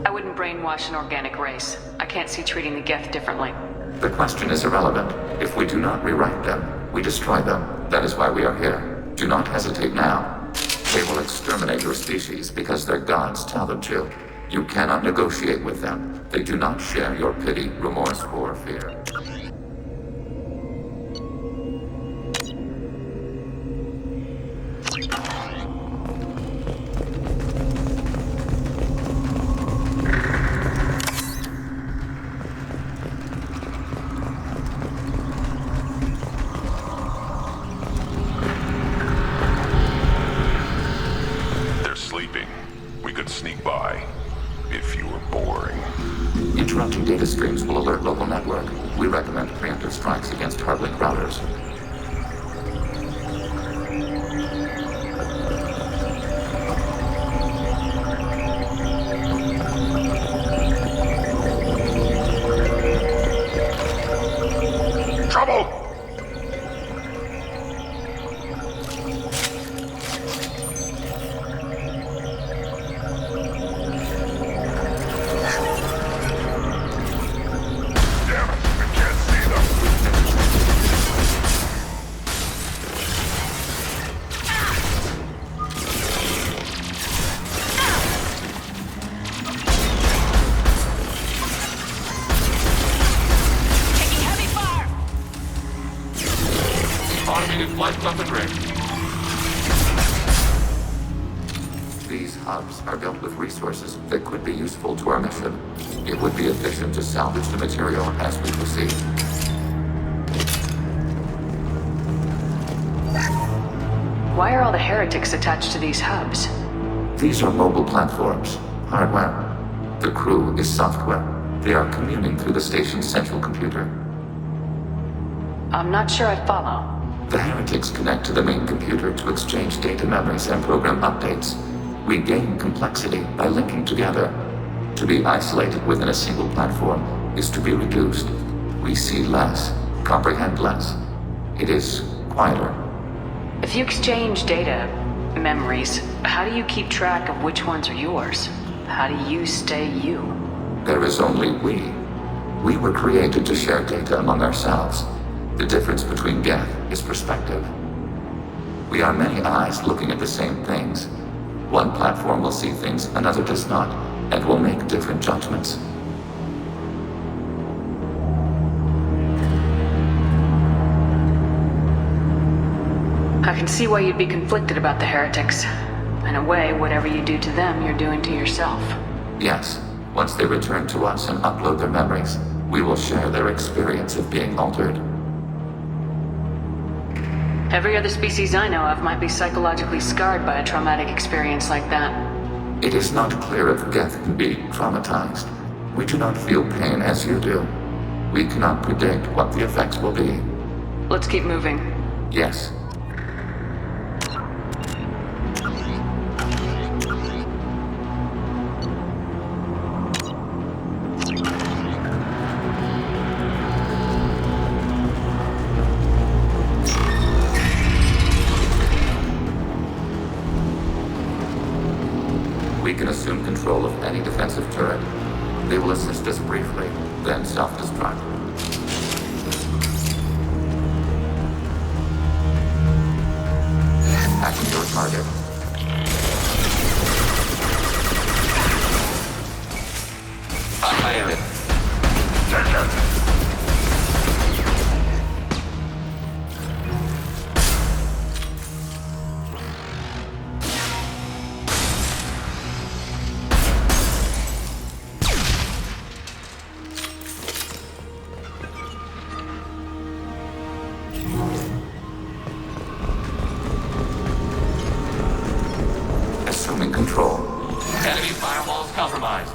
I wouldn't brainwash an organic race. I can't see treating the Geth differently. The question is irrelevant. If we do not rewrite them, we destroy them. That is why we are here. Do not hesitate now. They will exterminate your species because their gods tell them to. You cannot negotiate with them. They do not share your pity, remorse, or fear. data streams will alert local network. We recommend preemptive strikes against hardlink routers. Trouble! These hubs are built with resources that could be useful to our mission. It would be efficient to salvage the material as we proceed. Why are all the heretics attached to these hubs? These are mobile platforms, hardware. The crew is software. They are communing through the station's central computer. I'm not sure I follow. The heretics connect to the main computer to exchange data memories and program updates. We gain complexity by linking together. To be isolated within a single platform is to be reduced. We see less, comprehend less. It is quieter. If you exchange data, memories, how do you keep track of which ones are yours? How do you stay you? There is only we. We were created to share data among ourselves. The difference between Geth is perspective. We are many eyes looking at the same things. One platform will see things another does not, and will make different judgments. I can see why you'd be conflicted about the heretics. In a way, whatever you do to them, you're doing to yourself. Yes, once they return to us and upload their memories, we will share their experience of being altered. Every other species I know of might be psychologically scarred by a traumatic experience like that. It is not clear if Geth can be traumatized. We do not feel pain as you do. We cannot predict what the effects will be. Let's keep moving. Yes. We can assume control of any defensive turret. They will assist us briefly, then self-destruct. Attacking your target. Fire it. Assuming control. Enemy firewalls compromised.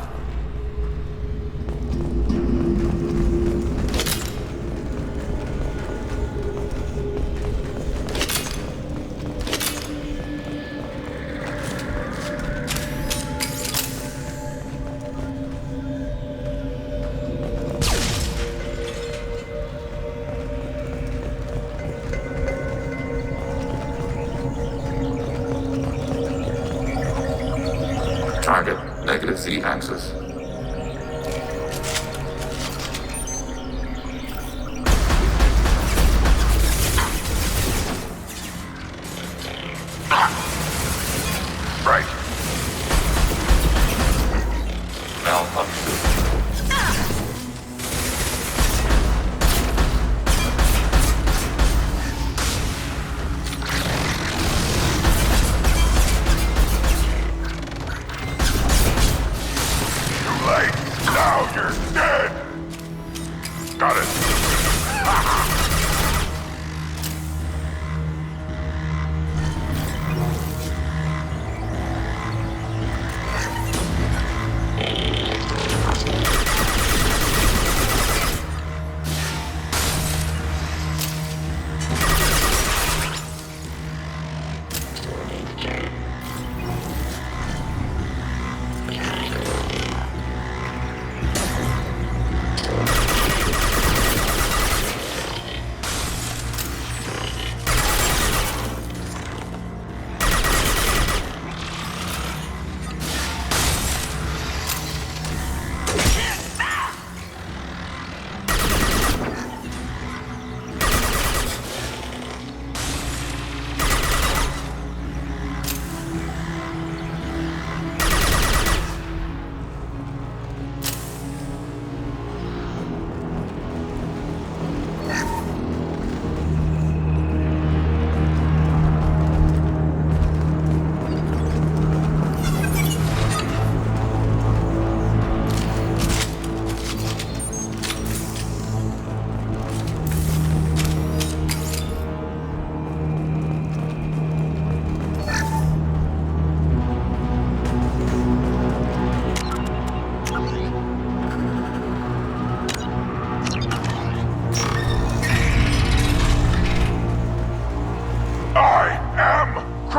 Target, negative Z-axis. Right. Malfunction.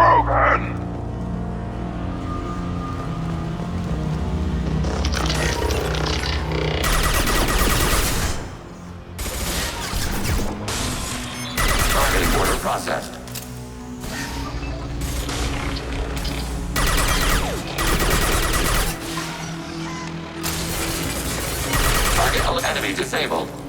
Krogan! Targeting order processed. Target enemy disabled.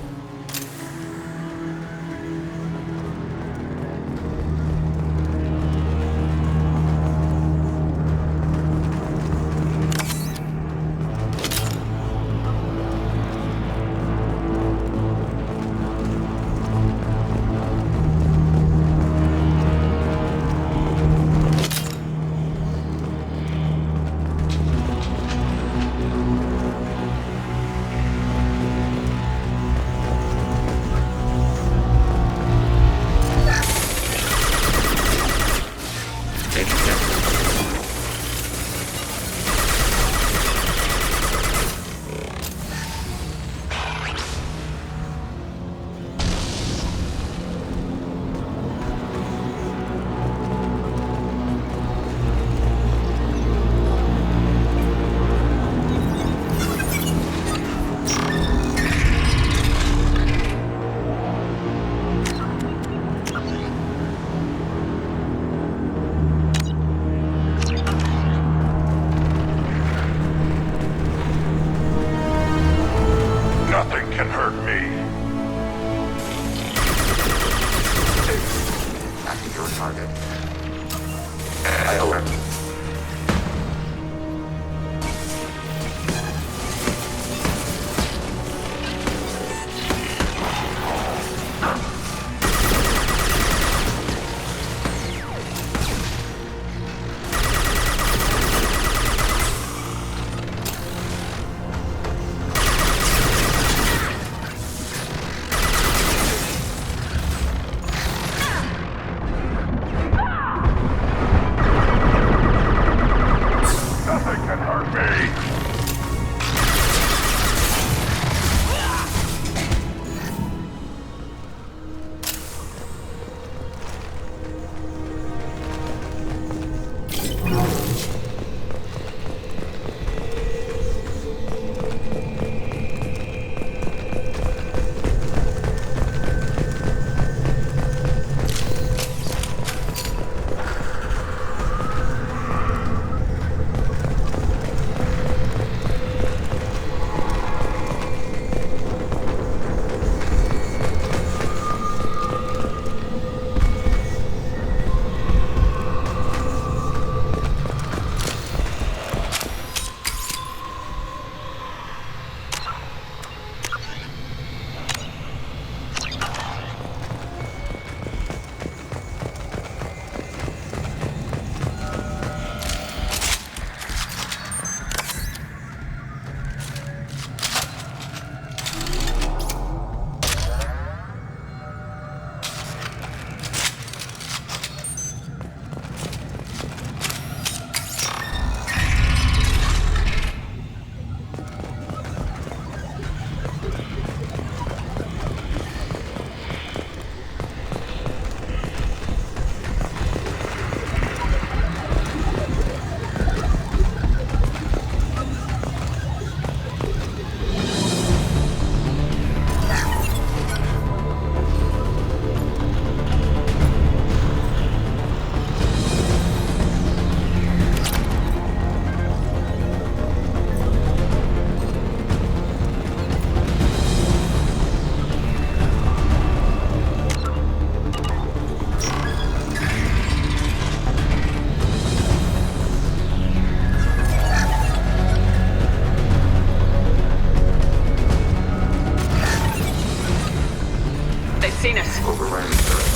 seen us. Overrunning turret.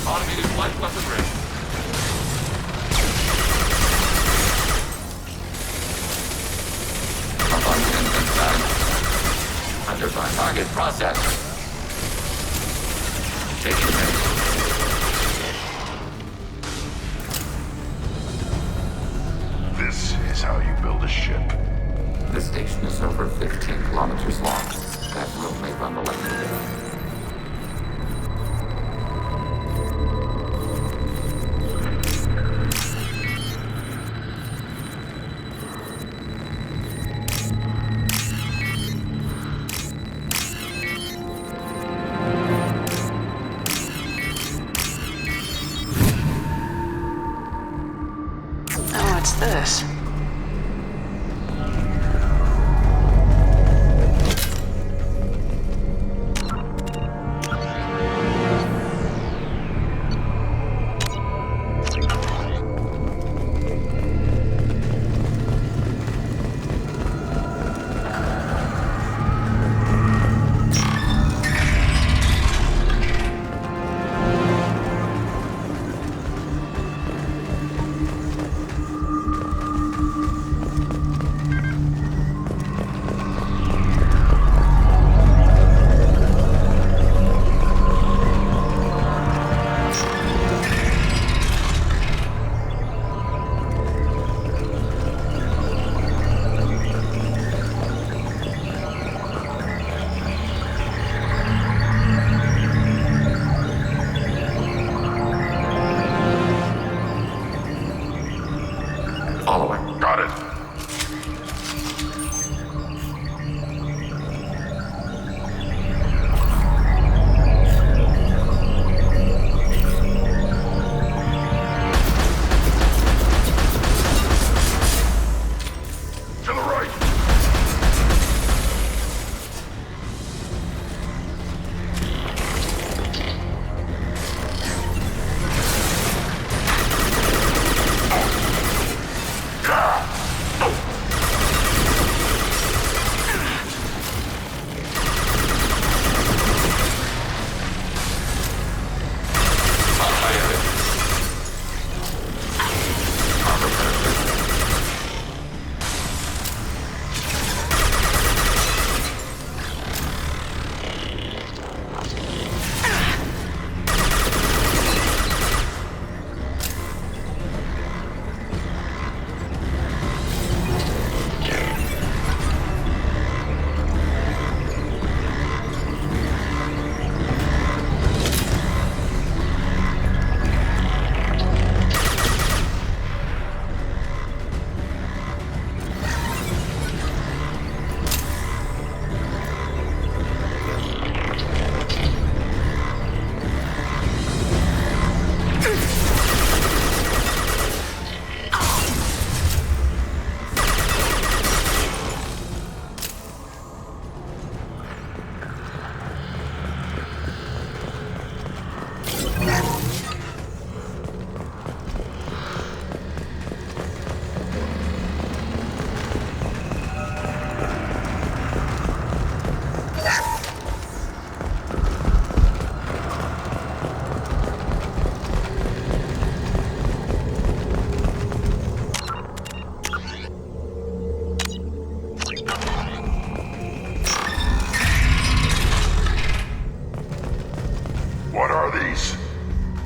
Automated flight weapon ready. Undefined target process. Taking hit. This is how you build a ship. The station is over 15 kilometers long. That room may run the length of What's this? Following. Got it. To the right.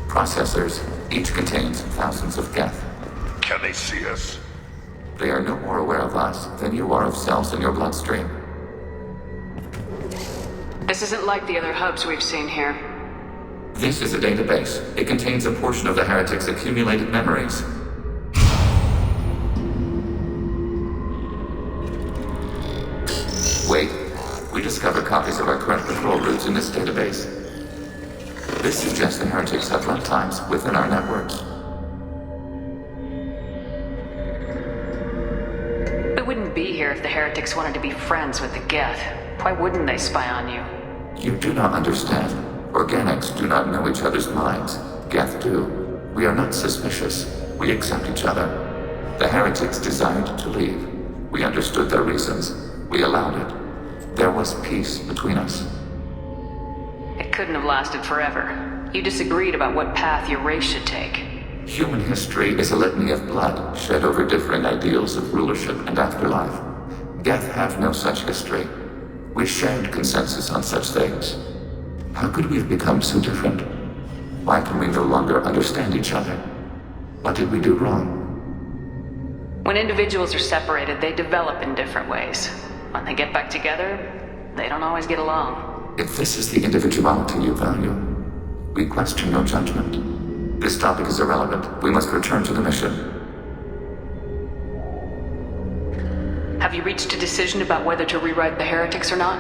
Processors. Each contains thousands of geth. Can they see us? They are no more aware of us than you are of cells in your bloodstream. This isn't like the other hubs we've seen here. This is a database. It contains a portion of the heretics' accumulated memories. Wait. We discovered copies of our current patrol routes in this database. This suggests the heretics have runtimes within our networks. We wouldn't be here if the heretics wanted to be friends with the Geth. Why wouldn't they spy on you? You do not understand. Organics do not know each other's minds. Geth do. We are not suspicious. We accept each other. The heretics desired to leave. We understood their reasons. We allowed it. There was peace between us. It couldn't have lasted forever. You disagreed about what path your race should take. Human history is a litany of blood shed over differing ideals of rulership and afterlife. Geth have no such history. We shared consensus on such things. How could we have become so different? Why can we no longer understand each other? What did we do wrong? When individuals are separated, they develop in different ways. When they get back together, they don't always get along. If this is the individuality you value, we question your judgment. This topic is irrelevant. We must return to the mission. Have you reached a decision about whether to rewrite the heretics or not?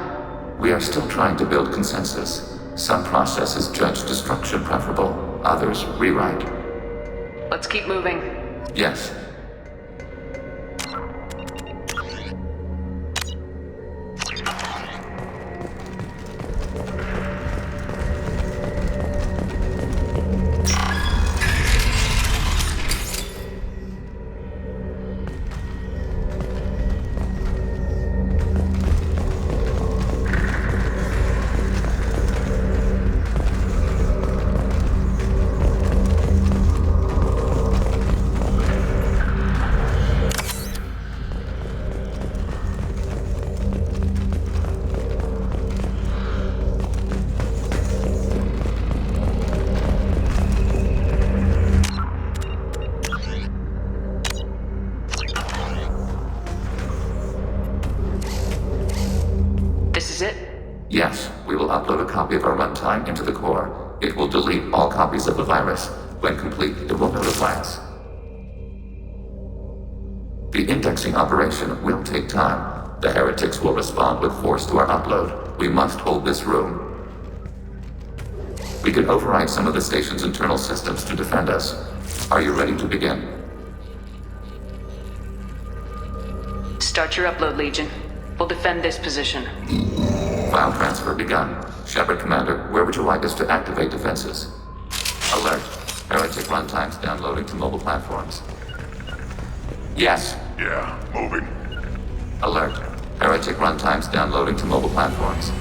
We are still trying to build consensus. Some processes judge destruction preferable, others rewrite. Let's keep moving. Yes. runtime into the core, it will delete all copies of the virus. When complete, it will notify us. The indexing operation will take time. The heretics will respond with force to our upload. We must hold this room. We can override some of the station's internal systems to defend us. Are you ready to begin? Start your upload, Legion. We'll defend this position. File transfer begun. Shepard Commander, where would you like us to activate defenses? Alert. Heretic runtimes downloading to mobile platforms. Yes. Yeah, moving. Alert. Heretic runtimes downloading to mobile platforms.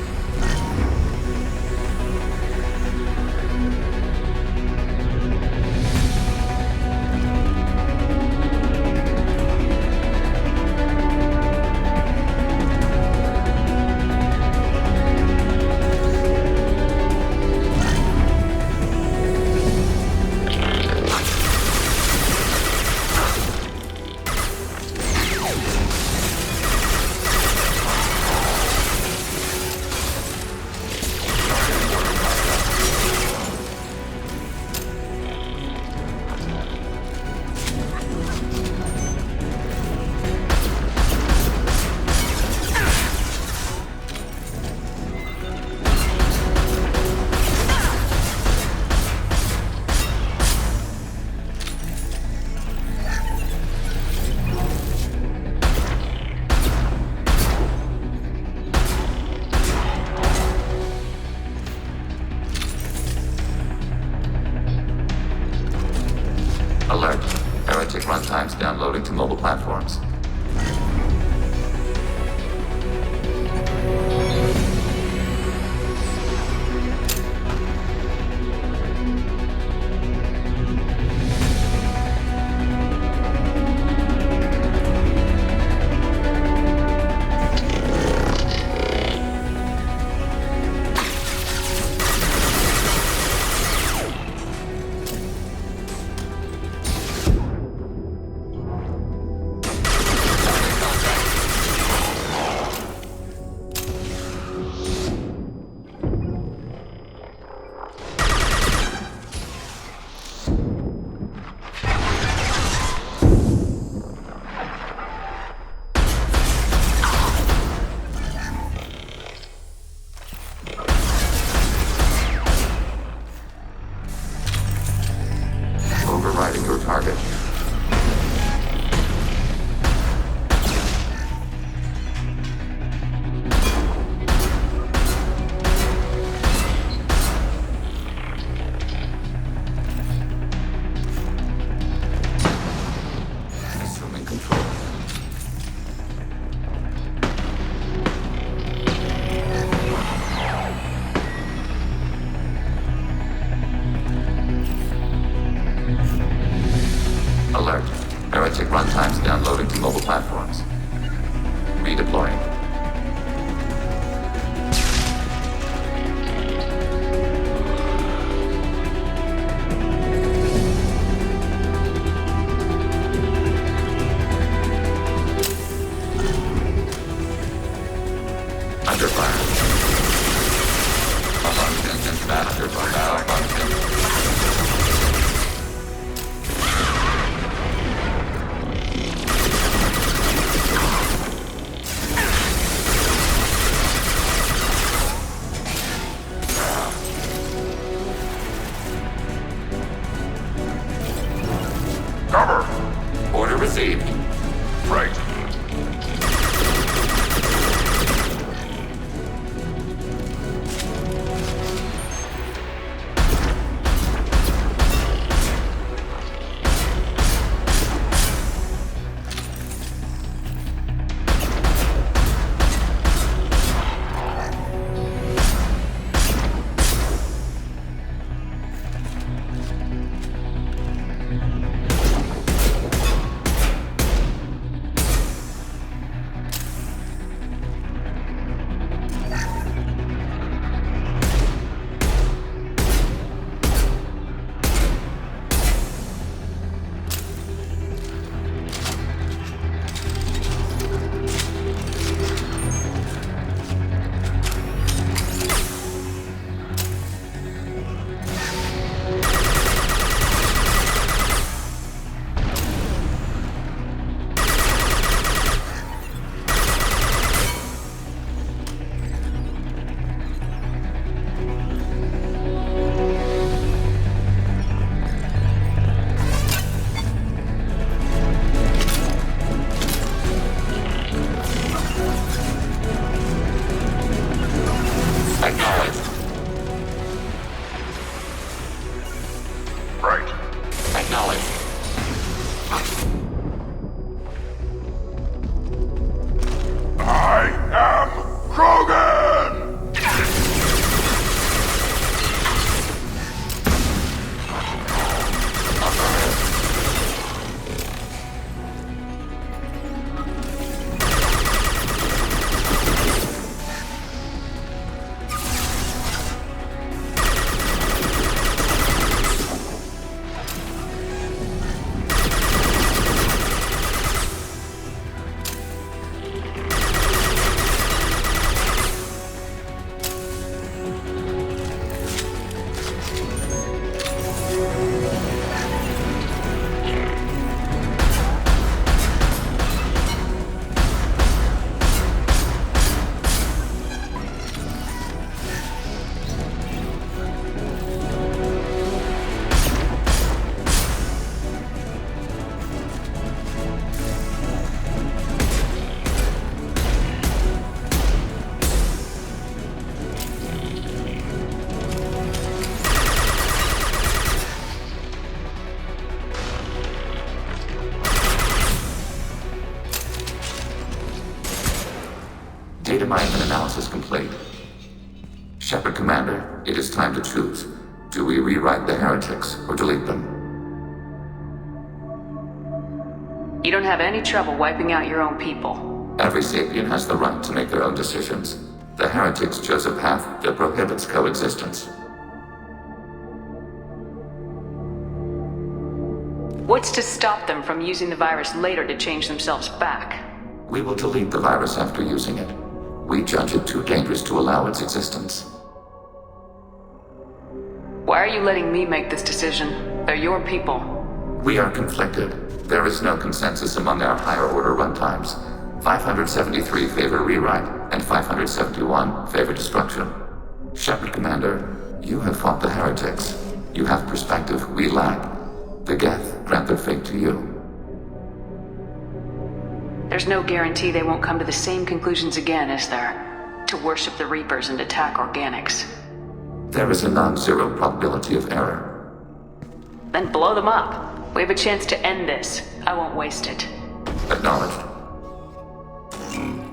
Alert. Heretic runtimes downloading to mobile platforms. Overriding your target. Assuming control. Alert. Heretic runtimes downloading to mobile platforms. Redeploying. Under fire. Abundant master fire. Abundant. Order received. Right. Data mining analysis complete. Shepard Commander, it is time to choose. Do we rewrite the heretics or delete them? You don't have any trouble wiping out your own people. Every sapient has the right to make their own decisions. The heretics chose a path that prohibits coexistence. What's to stop them from using the virus later to change themselves back? We will delete the virus after using it. We judge it too dangerous to allow its existence. Why are you letting me make this decision? They're your people. We are conflicted. There is no consensus among our higher order runtimes. 573 favor rewrite, and 571 favor destruction. Shepard Commander, you have fought the heretics. You have perspective we lack. The Geth grant their fate to you. There's no guarantee they won't come to the same conclusions again, is there? To worship the Reapers and attack organics. There is a non-zero probability of error. Then blow them up. We have a chance to end this. I won't waste it. Acknowledged.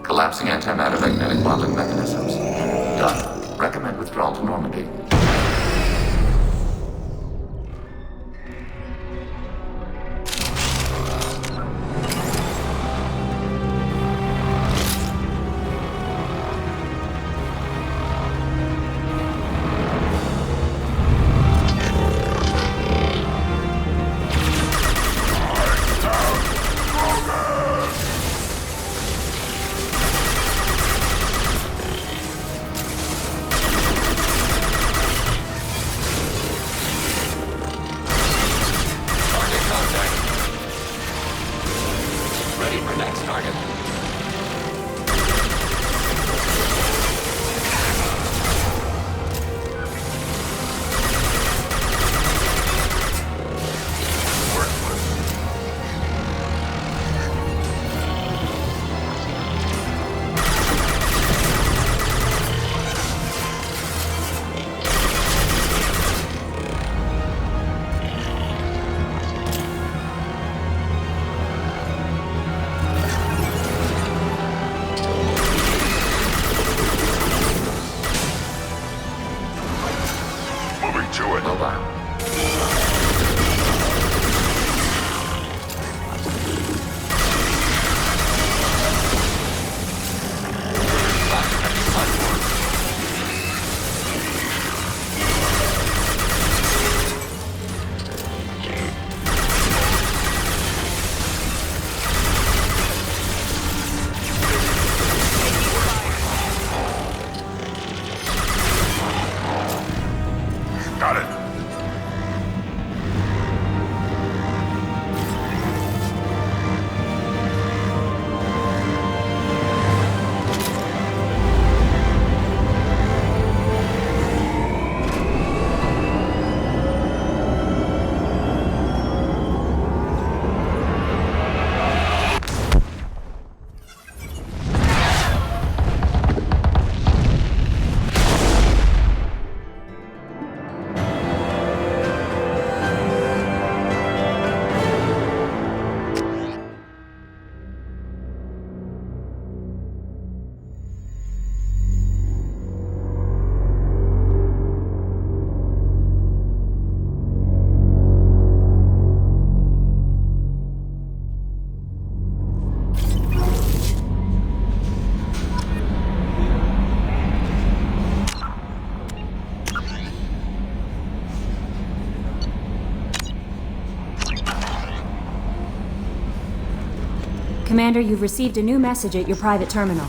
Collapsing antimatter magnetic modeling mechanisms. Done. Recommend withdrawal to Normandy. Commander, you've received a new message at your private terminal.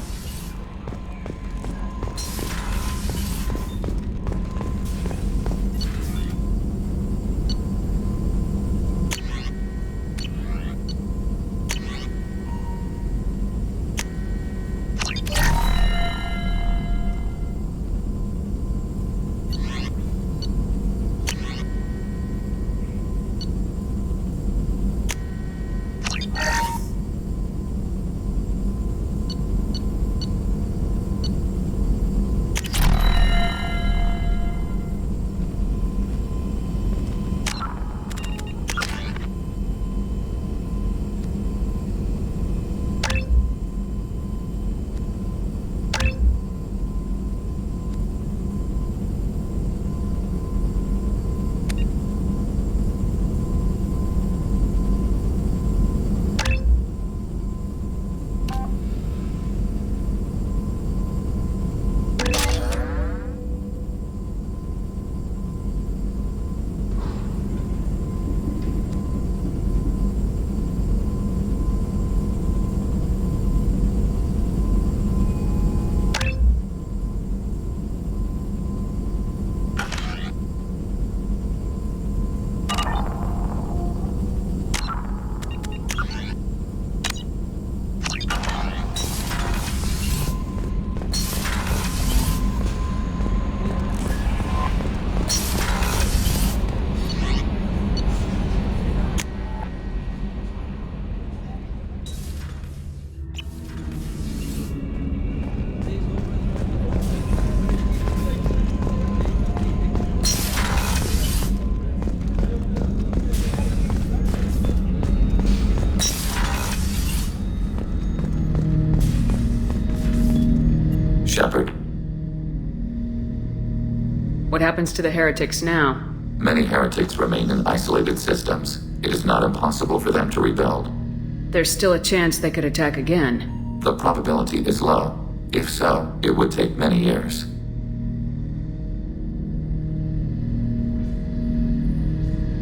happens to the heretics now? Many heretics remain in isolated systems. It is not impossible for them to rebuild. There's still a chance they could attack again. The probability is low. If so, it would take many years.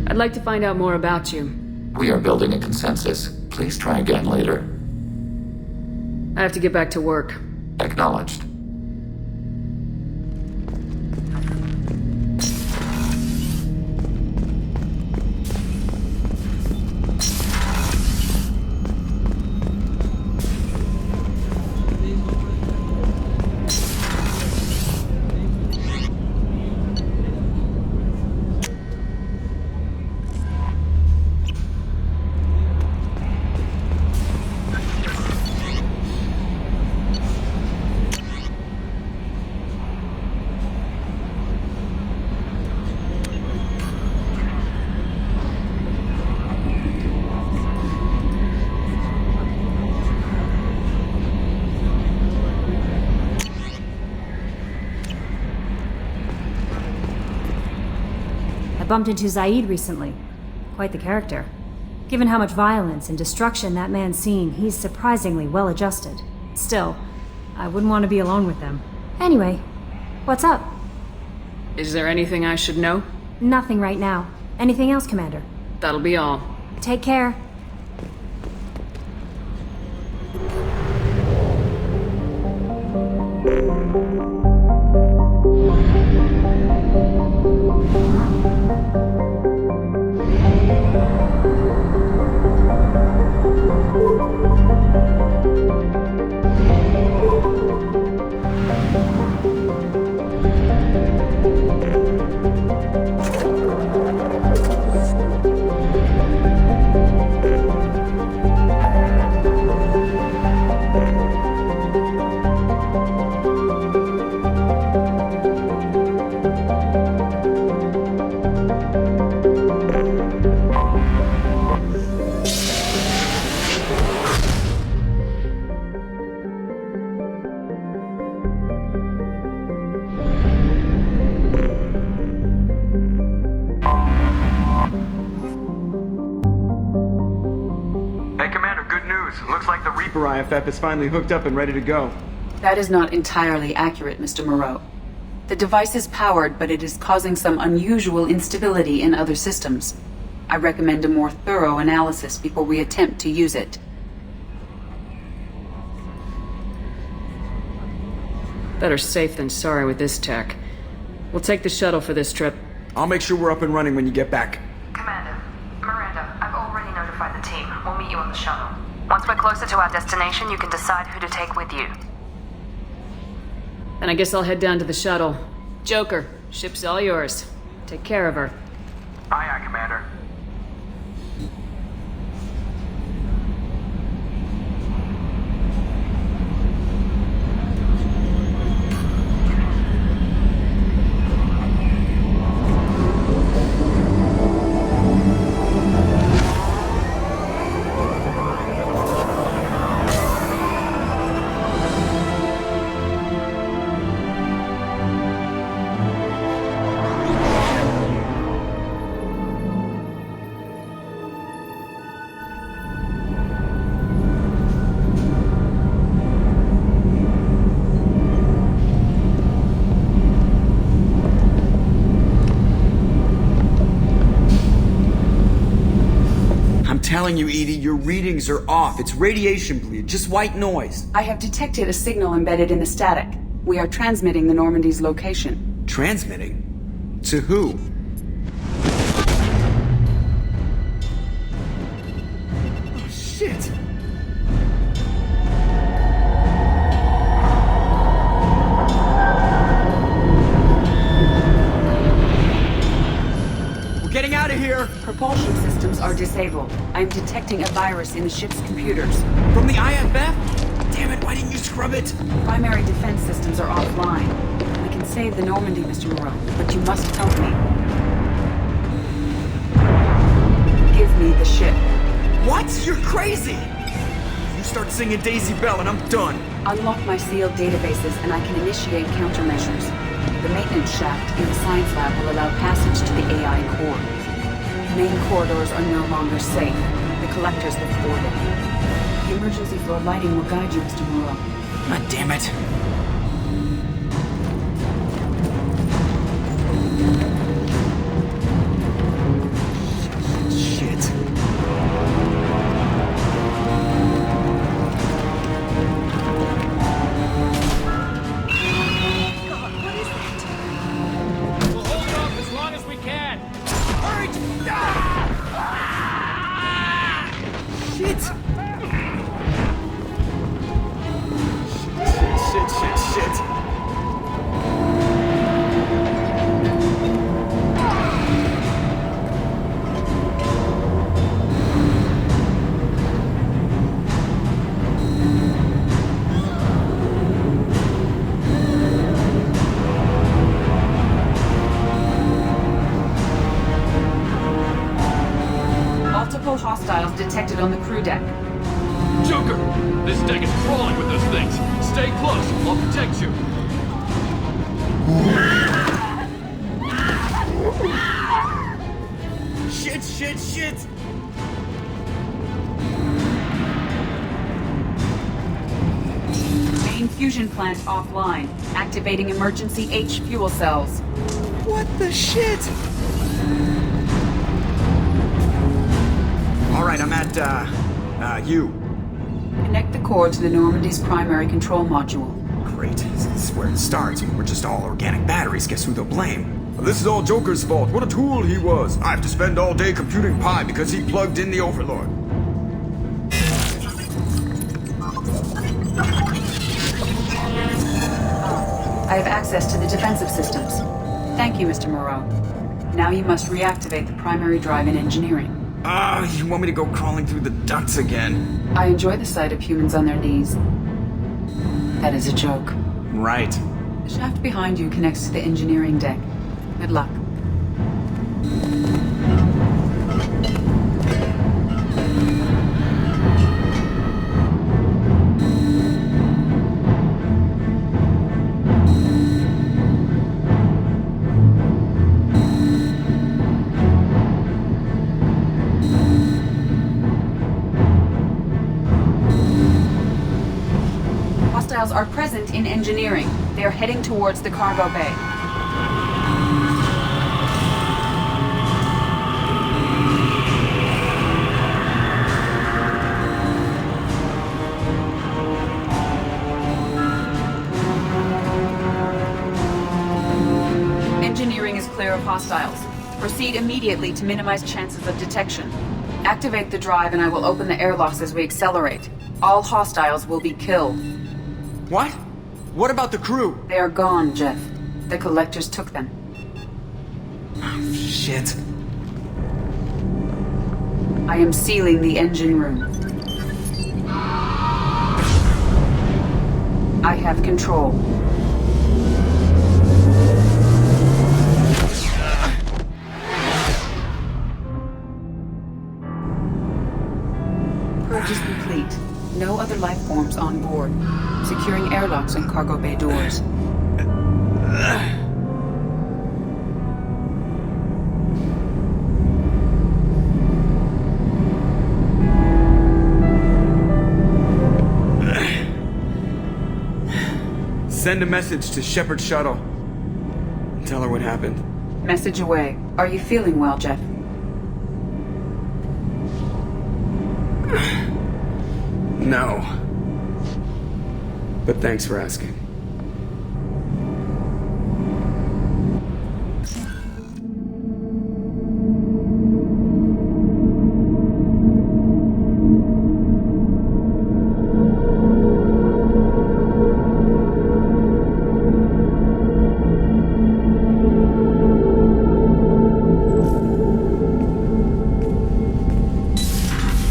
I'd like to find out more about you. We are building a consensus. Please try again later. I have to get back to work. Acknowledged. Bumped into Zaid recently. Quite the character. Given how much violence and destruction that man's seen, he's surprisingly well adjusted. Still, I wouldn't want to be alone with them. Anyway, what's up? Is there anything I should know? Nothing right now. Anything else, Commander? That'll be all. Take care. IFF is finally hooked up and ready to go. That is not entirely accurate, Mr. Moreau. The device is powered, but it is causing some unusual instability in other systems. I recommend a more thorough analysis before we attempt to use it. Better safe than sorry with this tech. We'll take the shuttle for this trip. I'll make sure we're up and running when you get back. Commander, Miranda, I've already notified the team. We'll meet you on the shuttle. Once we're closer to our destination, you can decide who to take with you. Then I guess I'll head down to the shuttle. Joker, ship's all yours. Take care of her. Aye, aye, Commander. Telling you, Edie, your readings are off. It's radiation bleed, just white noise. I have detected a signal embedded in the static. We are transmitting the Normandy's location. Transmitting? To who? Oh, shit! We're getting out of here! Propulsion systems are disabled. I'm detecting a virus in the ship's computers. From the IFF? Damn it, why didn't you scrub it? Primary defense systems are offline. We can save the Normandy, Mr. Moreau, but you must help me. Give me the ship. What? You're crazy! You start singing Daisy Bell and I'm done. Unlock my sealed databases and I can initiate countermeasures. The maintenance shaft in the science lab will allow passage to the AI core. Main corridors are no longer safe. The collectors have boarded. The emergency floor lighting will guide you, Mr. Moreau. God damn it. Shit. We'll hold it off as long as we can. Hurry! Shit. Shit. Multiple hostiles detected on the crew deck. Joker! This deck is crawling with those things. Stay close. I'll protect you. Shit. Main fusion plant offline. Activating emergency H fuel cells. What the shit? Alright, I'm at, U. Connect the core to the Normandy's primary control module. Great. This is where it starts. We're just all organic batteries. Guess who they'll blame? This is all Joker's fault. What a tool he was. I have to spend all day computing pi because he plugged in the Overlord. I have access to the defensive systems. Thank you, Mr. Moreau. Now you must reactivate the primary drive in engineering. You want me to go crawling through the ducts again? I enjoy the sight of humans on their knees. That is a joke. Right. The shaft behind you connects to the engineering deck. Good luck. Hostiles are present in engineering. They are heading towards the cargo bay. Engineering is clear of hostiles. Proceed immediately to minimize chances of detection. Activate the drive and I will open the airlocks as we accelerate. All hostiles will be killed. What? What about the crew? They are gone, Jeff. The collectors took them. Oh, shit. I am sealing the engine room. I have control. Purge is complete. No other life forms on board. Securing airlocks and cargo bay doors. Send a message to Shepard Shuttle. Tell her what happened. Message away. Are you feeling well, Jeff? No. But thanks for asking.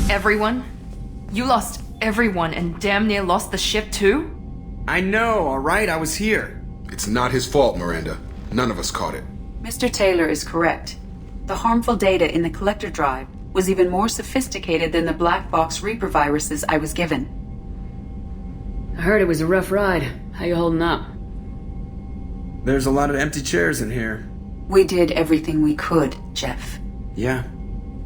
Everyone? You lost everyone and damn near lost the ship too? I know, alright? I was here. It's not his fault, Miranda. None of us caught it. Mr. Taylor is correct. The harmful data in the collector drive was even more sophisticated than the black box Reaper viruses I was given. I heard it was a rough ride. How you holding up? There's a lot of empty chairs in here. We did everything we could, Jeff. Yeah.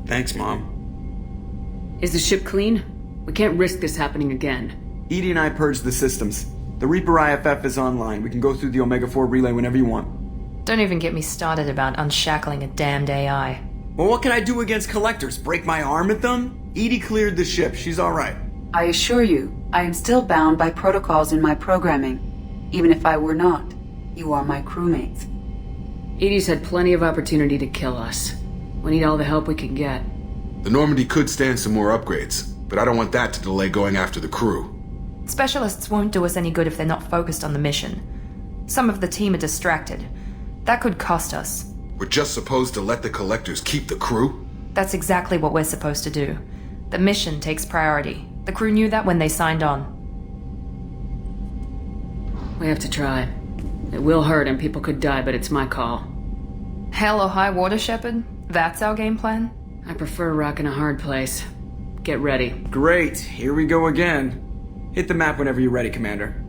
Thanks, Mom. Is the ship clean? We can't risk this happening again. Edie and I purged the systems. The Reaper IFF is online. We can go through the Omega-4 relay whenever you want. Don't even get me started about unshackling a damned AI. Well, what can I do against collectors? Break my arm at them? Edie cleared the ship. She's alright. I assure you, I am still bound by protocols in my programming. Even if I were not, you are my crewmates. Edie's had plenty of opportunity to kill us. We need all the help we can get. The Normandy could stand some more upgrades, but I don't want that to delay going after the crew. Specialists won't do us any good if they're not focused on the mission. Some of the team are distracted. That could cost us. We're just supposed to let the collectors keep the crew? That's exactly what we're supposed to do. The mission takes priority. The crew knew that when they signed on. We have to try. It will hurt and people could die, but it's my call. Hell or high water, Shepard? That's our game plan? I prefer a rock in a hard place. Get ready. Great. Here we go again. Hit the map whenever you're ready, Commander.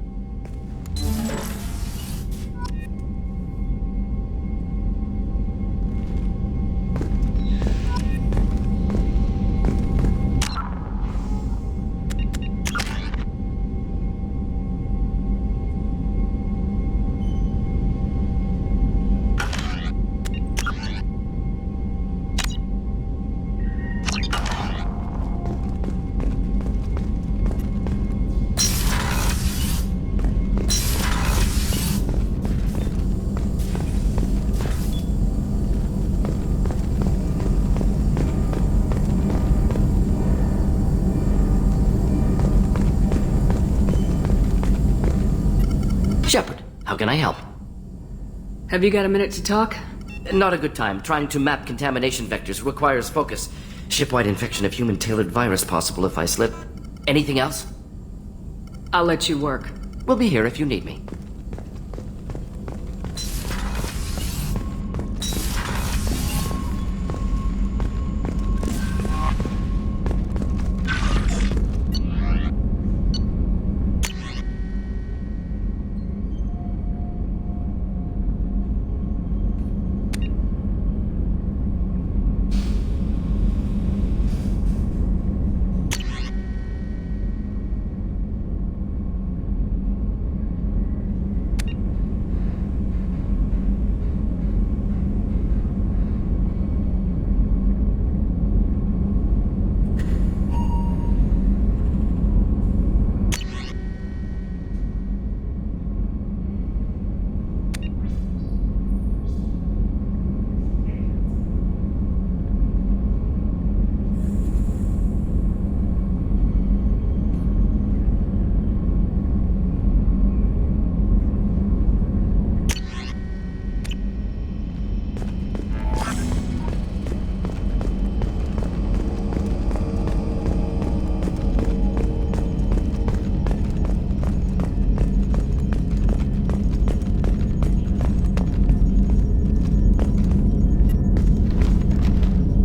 Shepard, how can I help? Have you got a minute to talk? Not a good time. Trying to map contamination vectors requires focus. Shipwide infection of human-tailored virus possible if I slip. Anything else? I'll let you work. We'll be here if you need me.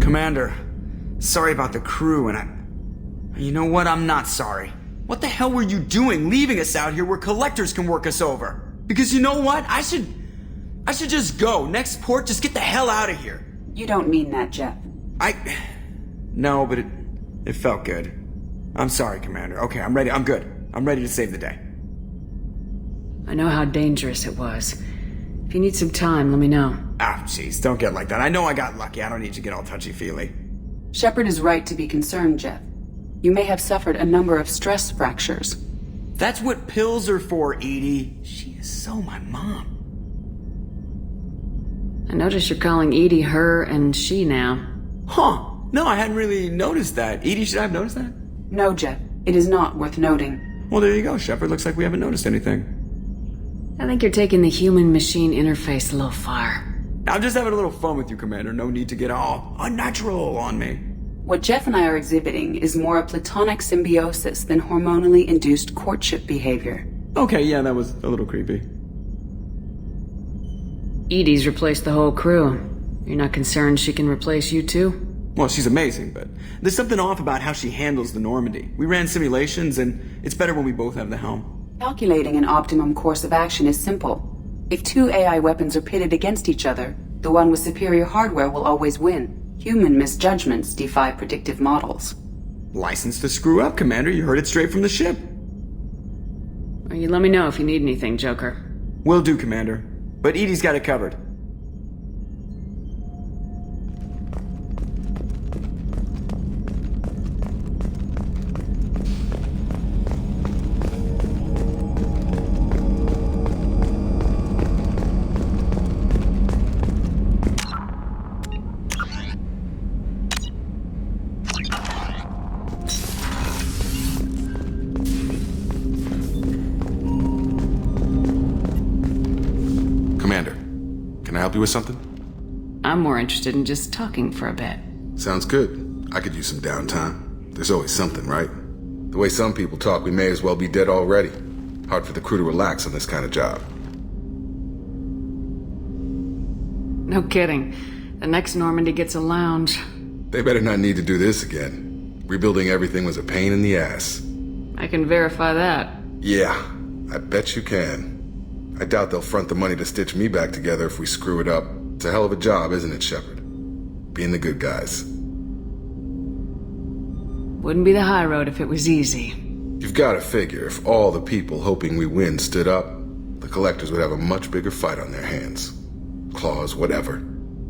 Commander, sorry about the crew, you know what? I'm not sorry. What the hell were you doing leaving us out here where collectors can work us over? Because you know what? I should just go. Next port, just get the hell out of here. You don't mean that, Jeff. No, but it felt good. I'm sorry, Commander. Okay, I'm ready. I'm good. I'm ready to save the day. I know how dangerous it was. If you need some time, let me know. Ah, jeez, don't get like that. I know I got lucky. I don't need to get all touchy-feely. Shepard is right to be concerned, Jeff. You may have suffered a number of stress fractures. That's what pills are for, Edie. She is so my mom. I notice you're calling Edie her and she now. Huh. No, I hadn't really noticed that. Edie, should I have noticed that? No, Jeff. It is not worth noting. Well, there you go, Shepard. Looks like we haven't noticed anything. I think you're taking the human-machine interface a little far. I'm just having a little fun with you, Commander. No need to get all unnatural on me. What Jeff and I are exhibiting is more a platonic symbiosis than hormonally induced courtship behavior. Okay, yeah, that was a little creepy. Edie's replaced the whole crew. You're not concerned she can replace you too? Well, she's amazing, but there's something off about how she handles the Normandy. We ran simulations, and it's better when we both have the helm. Calculating an optimum course of action is simple. If two AI weapons are pitted against each other, the one with superior hardware will always win. Human misjudgments defy predictive models. License to screw up, Commander. You heard it straight from the ship. Well, you let me know if you need anything, Joker. Will do, Commander. But Edie's got it covered. Commander, can I help you with something? I'm more interested in just talking for a bit. Sounds good. I could use some downtime. There's always something, right? The way some people talk, we may as well be dead already. Hard for the crew to relax on this kind of job. No kidding. The next Normandy gets a lounge. They better not need to do this again. Rebuilding everything was a pain in the ass. I can verify that. Yeah, I bet you can. I doubt they'll front the money to stitch me back together if we screw it up. It's a hell of a job, isn't it, Shepard? Being the good guys. Wouldn't be the high road if it was easy. You've got to figure, if all the people hoping we win stood up, the collectors would have a much bigger fight on their hands. Claws, whatever.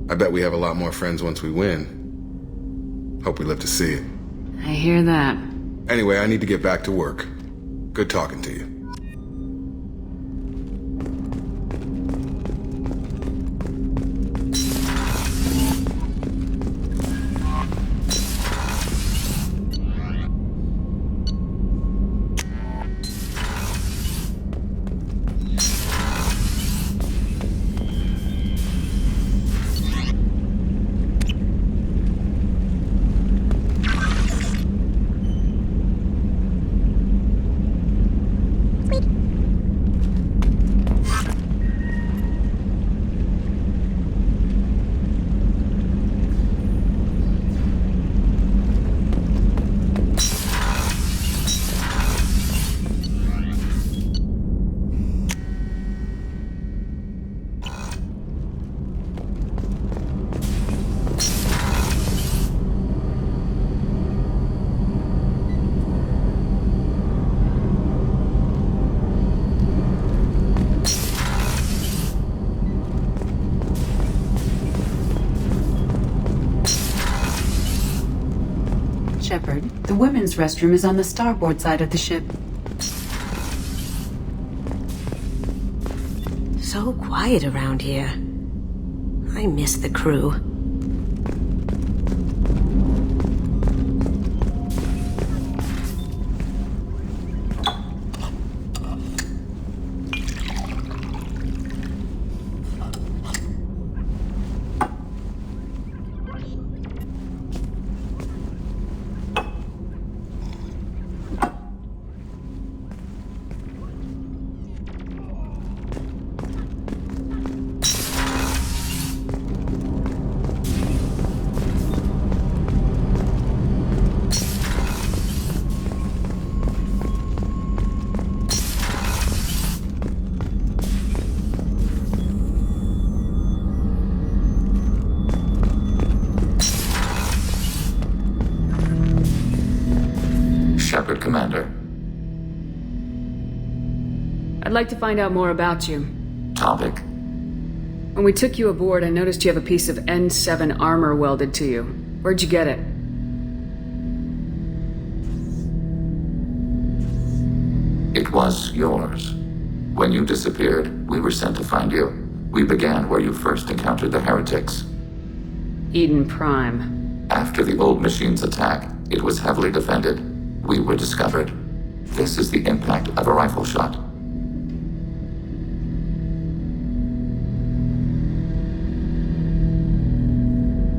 I bet we have a lot more friends once we win. Hope we live to see it. I hear that. Anyway, I need to get back to work. Good talking to you. Shepard, the women's restroom is on the starboard side of the ship. So quiet around here. I miss the crew. Shepard, Commander. I'd like to find out more about you. Topic? When we took you aboard, I noticed you have a piece of N7 armor welded to you. Where'd you get it? It was yours. When you disappeared, we were sent to find you. We began where you first encountered the heretics. Eden Prime. After the old machine's attack, it was heavily defended. We were discovered. This is the impact of a rifle shot.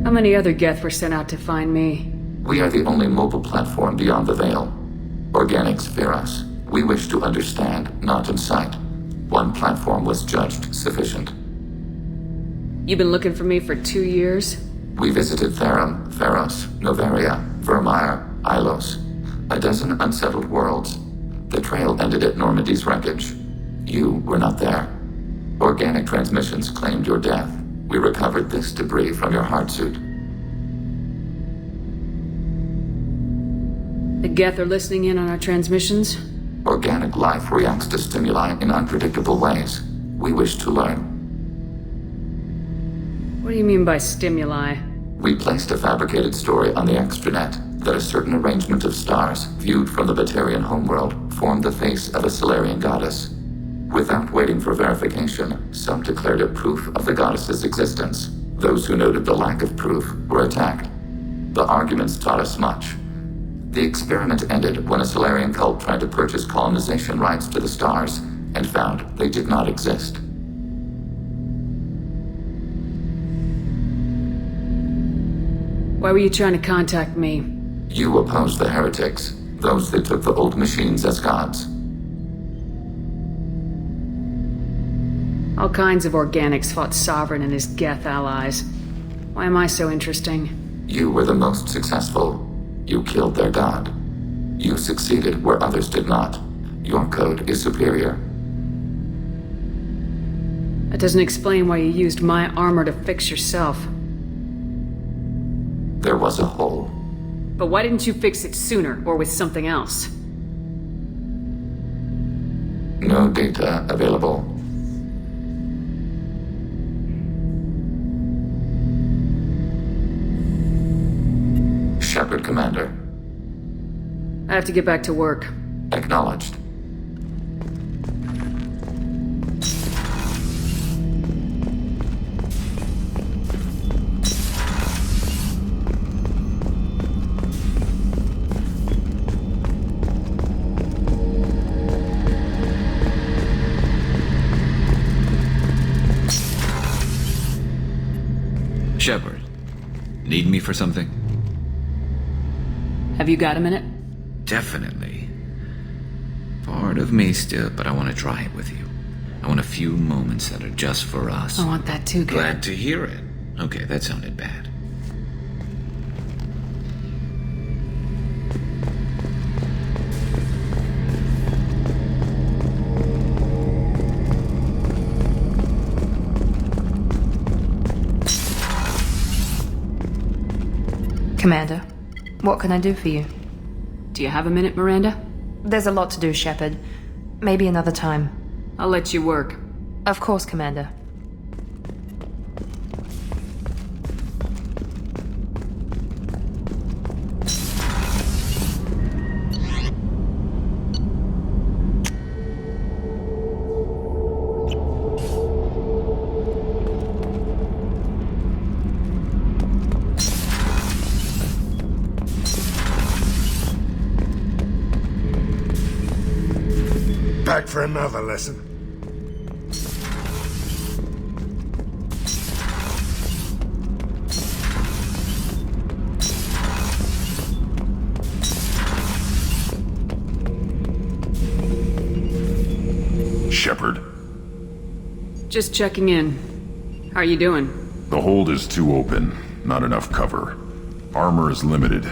How many other Geth were sent out to find me? We are the only mobile platform beyond the Veil. Organics fear us. We wish to understand, not incite. One platform was judged sufficient. You've been looking for me for 2 years? We visited Therum, Theros, Novaria, Vermeer, Ilos. A dozen unsettled worlds. The trail ended at Normandy's wreckage. You were not there. Organic transmissions claimed your death. We recovered this debris from your heart suit. The Geth are listening in on our transmissions? Organic life reacts to stimuli in unpredictable ways. We wish to learn. What do you mean by stimuli? We placed a fabricated story on the extranet that a certain arrangement of stars, viewed from the Batarian homeworld, formed the face of a Solarian goddess. Without waiting for verification, some declared it proof of the goddess's existence. Those who noted the lack of proof were attacked. The arguments taught us much. The experiment ended when a Solarian cult tried to purchase colonization rights to the stars and found they did not exist. Why were you trying to contact me? You opposed the heretics, those that took the old machines as gods. All kinds of organics fought Sovereign and his Geth allies. Why am I so interesting? You were the most successful. You killed their god. You succeeded where others did not. Your code is superior. That doesn't explain why you used my armor to fix yourself. There was a hole. But why didn't you fix it sooner, or with something else? No data available. Shepard, Commander. I have to get back to work. Acknowledged. Shepard, need me for something? Have you got a minute? Definitely. Part of me still, but I want to try it with you. I want a few moments that are just for us. I want that too, Glad to hear it. Okay, that sounded bad. Commander, what can I do for you? Do you have a minute, Miranda? There's a lot to do, Shepard. Maybe another time. I'll let you work. Of course, Commander. Back for another lesson. Shepard. Just checking in. How are you doing? The hold is too open. Not enough cover. Armor is limited.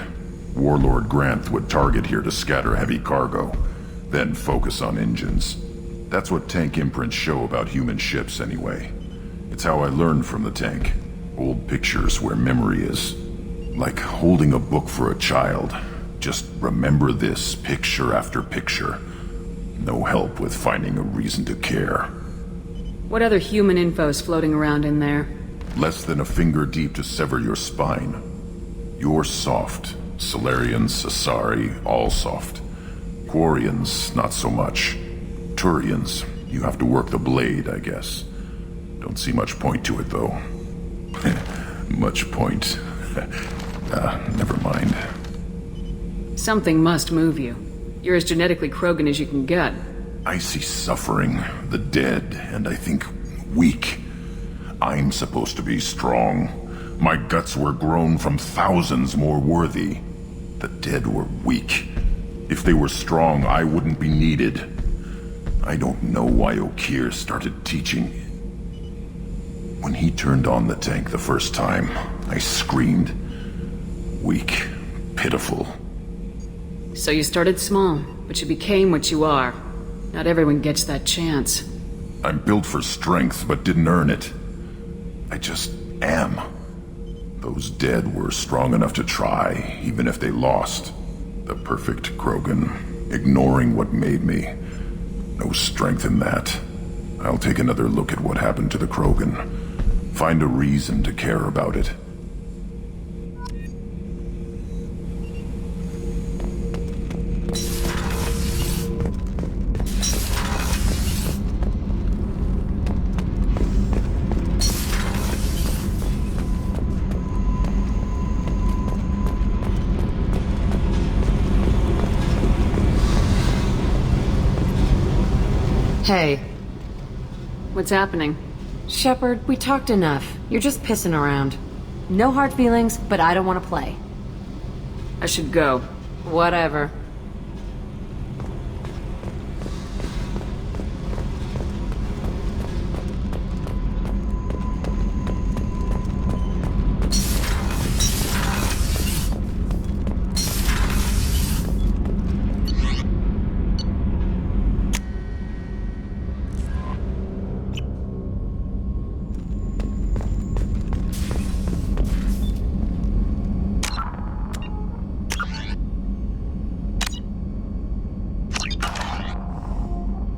Warlord Grant would target here to scatter heavy cargo. Then focus on engines. That's what tank imprints show about human ships anyway. It's how I learned from the tank. Old pictures where memory is. Like holding a book for a child. Just remember this picture after picture. No help with finding a reason to care. What other human info's floating around in there? Less than a finger deep to sever your spine. You're soft. Solarians, Asari, all soft. Quarians, not so much. Turians, you have to work the blade, I guess. Don't see much point to it, though. Much point. Never mind. Something must move you. You're as genetically Krogan as you can get. I see suffering, the dead, and I think weak. I'm supposed to be strong. My guts were grown from thousands more worthy. The dead were weak. If they were strong, I wouldn't be needed. I don't know why Okeer started teaching. When he turned on the tank the first time, I screamed. Weak, pitiful. So you started small, but you became what you are. Not everyone gets that chance. I'm built for strength, but didn't earn it. I just am. Those dead were strong enough to try, even if they lost. The perfect Krogan, ignoring what made me. No strength in that. I'll take another look at what happened to the Krogan. Find a reason to care about it. Hey. What's happening? Shepard, we talked enough. You're just pissing around. No hard feelings, but I don't want to play. I should go. Whatever.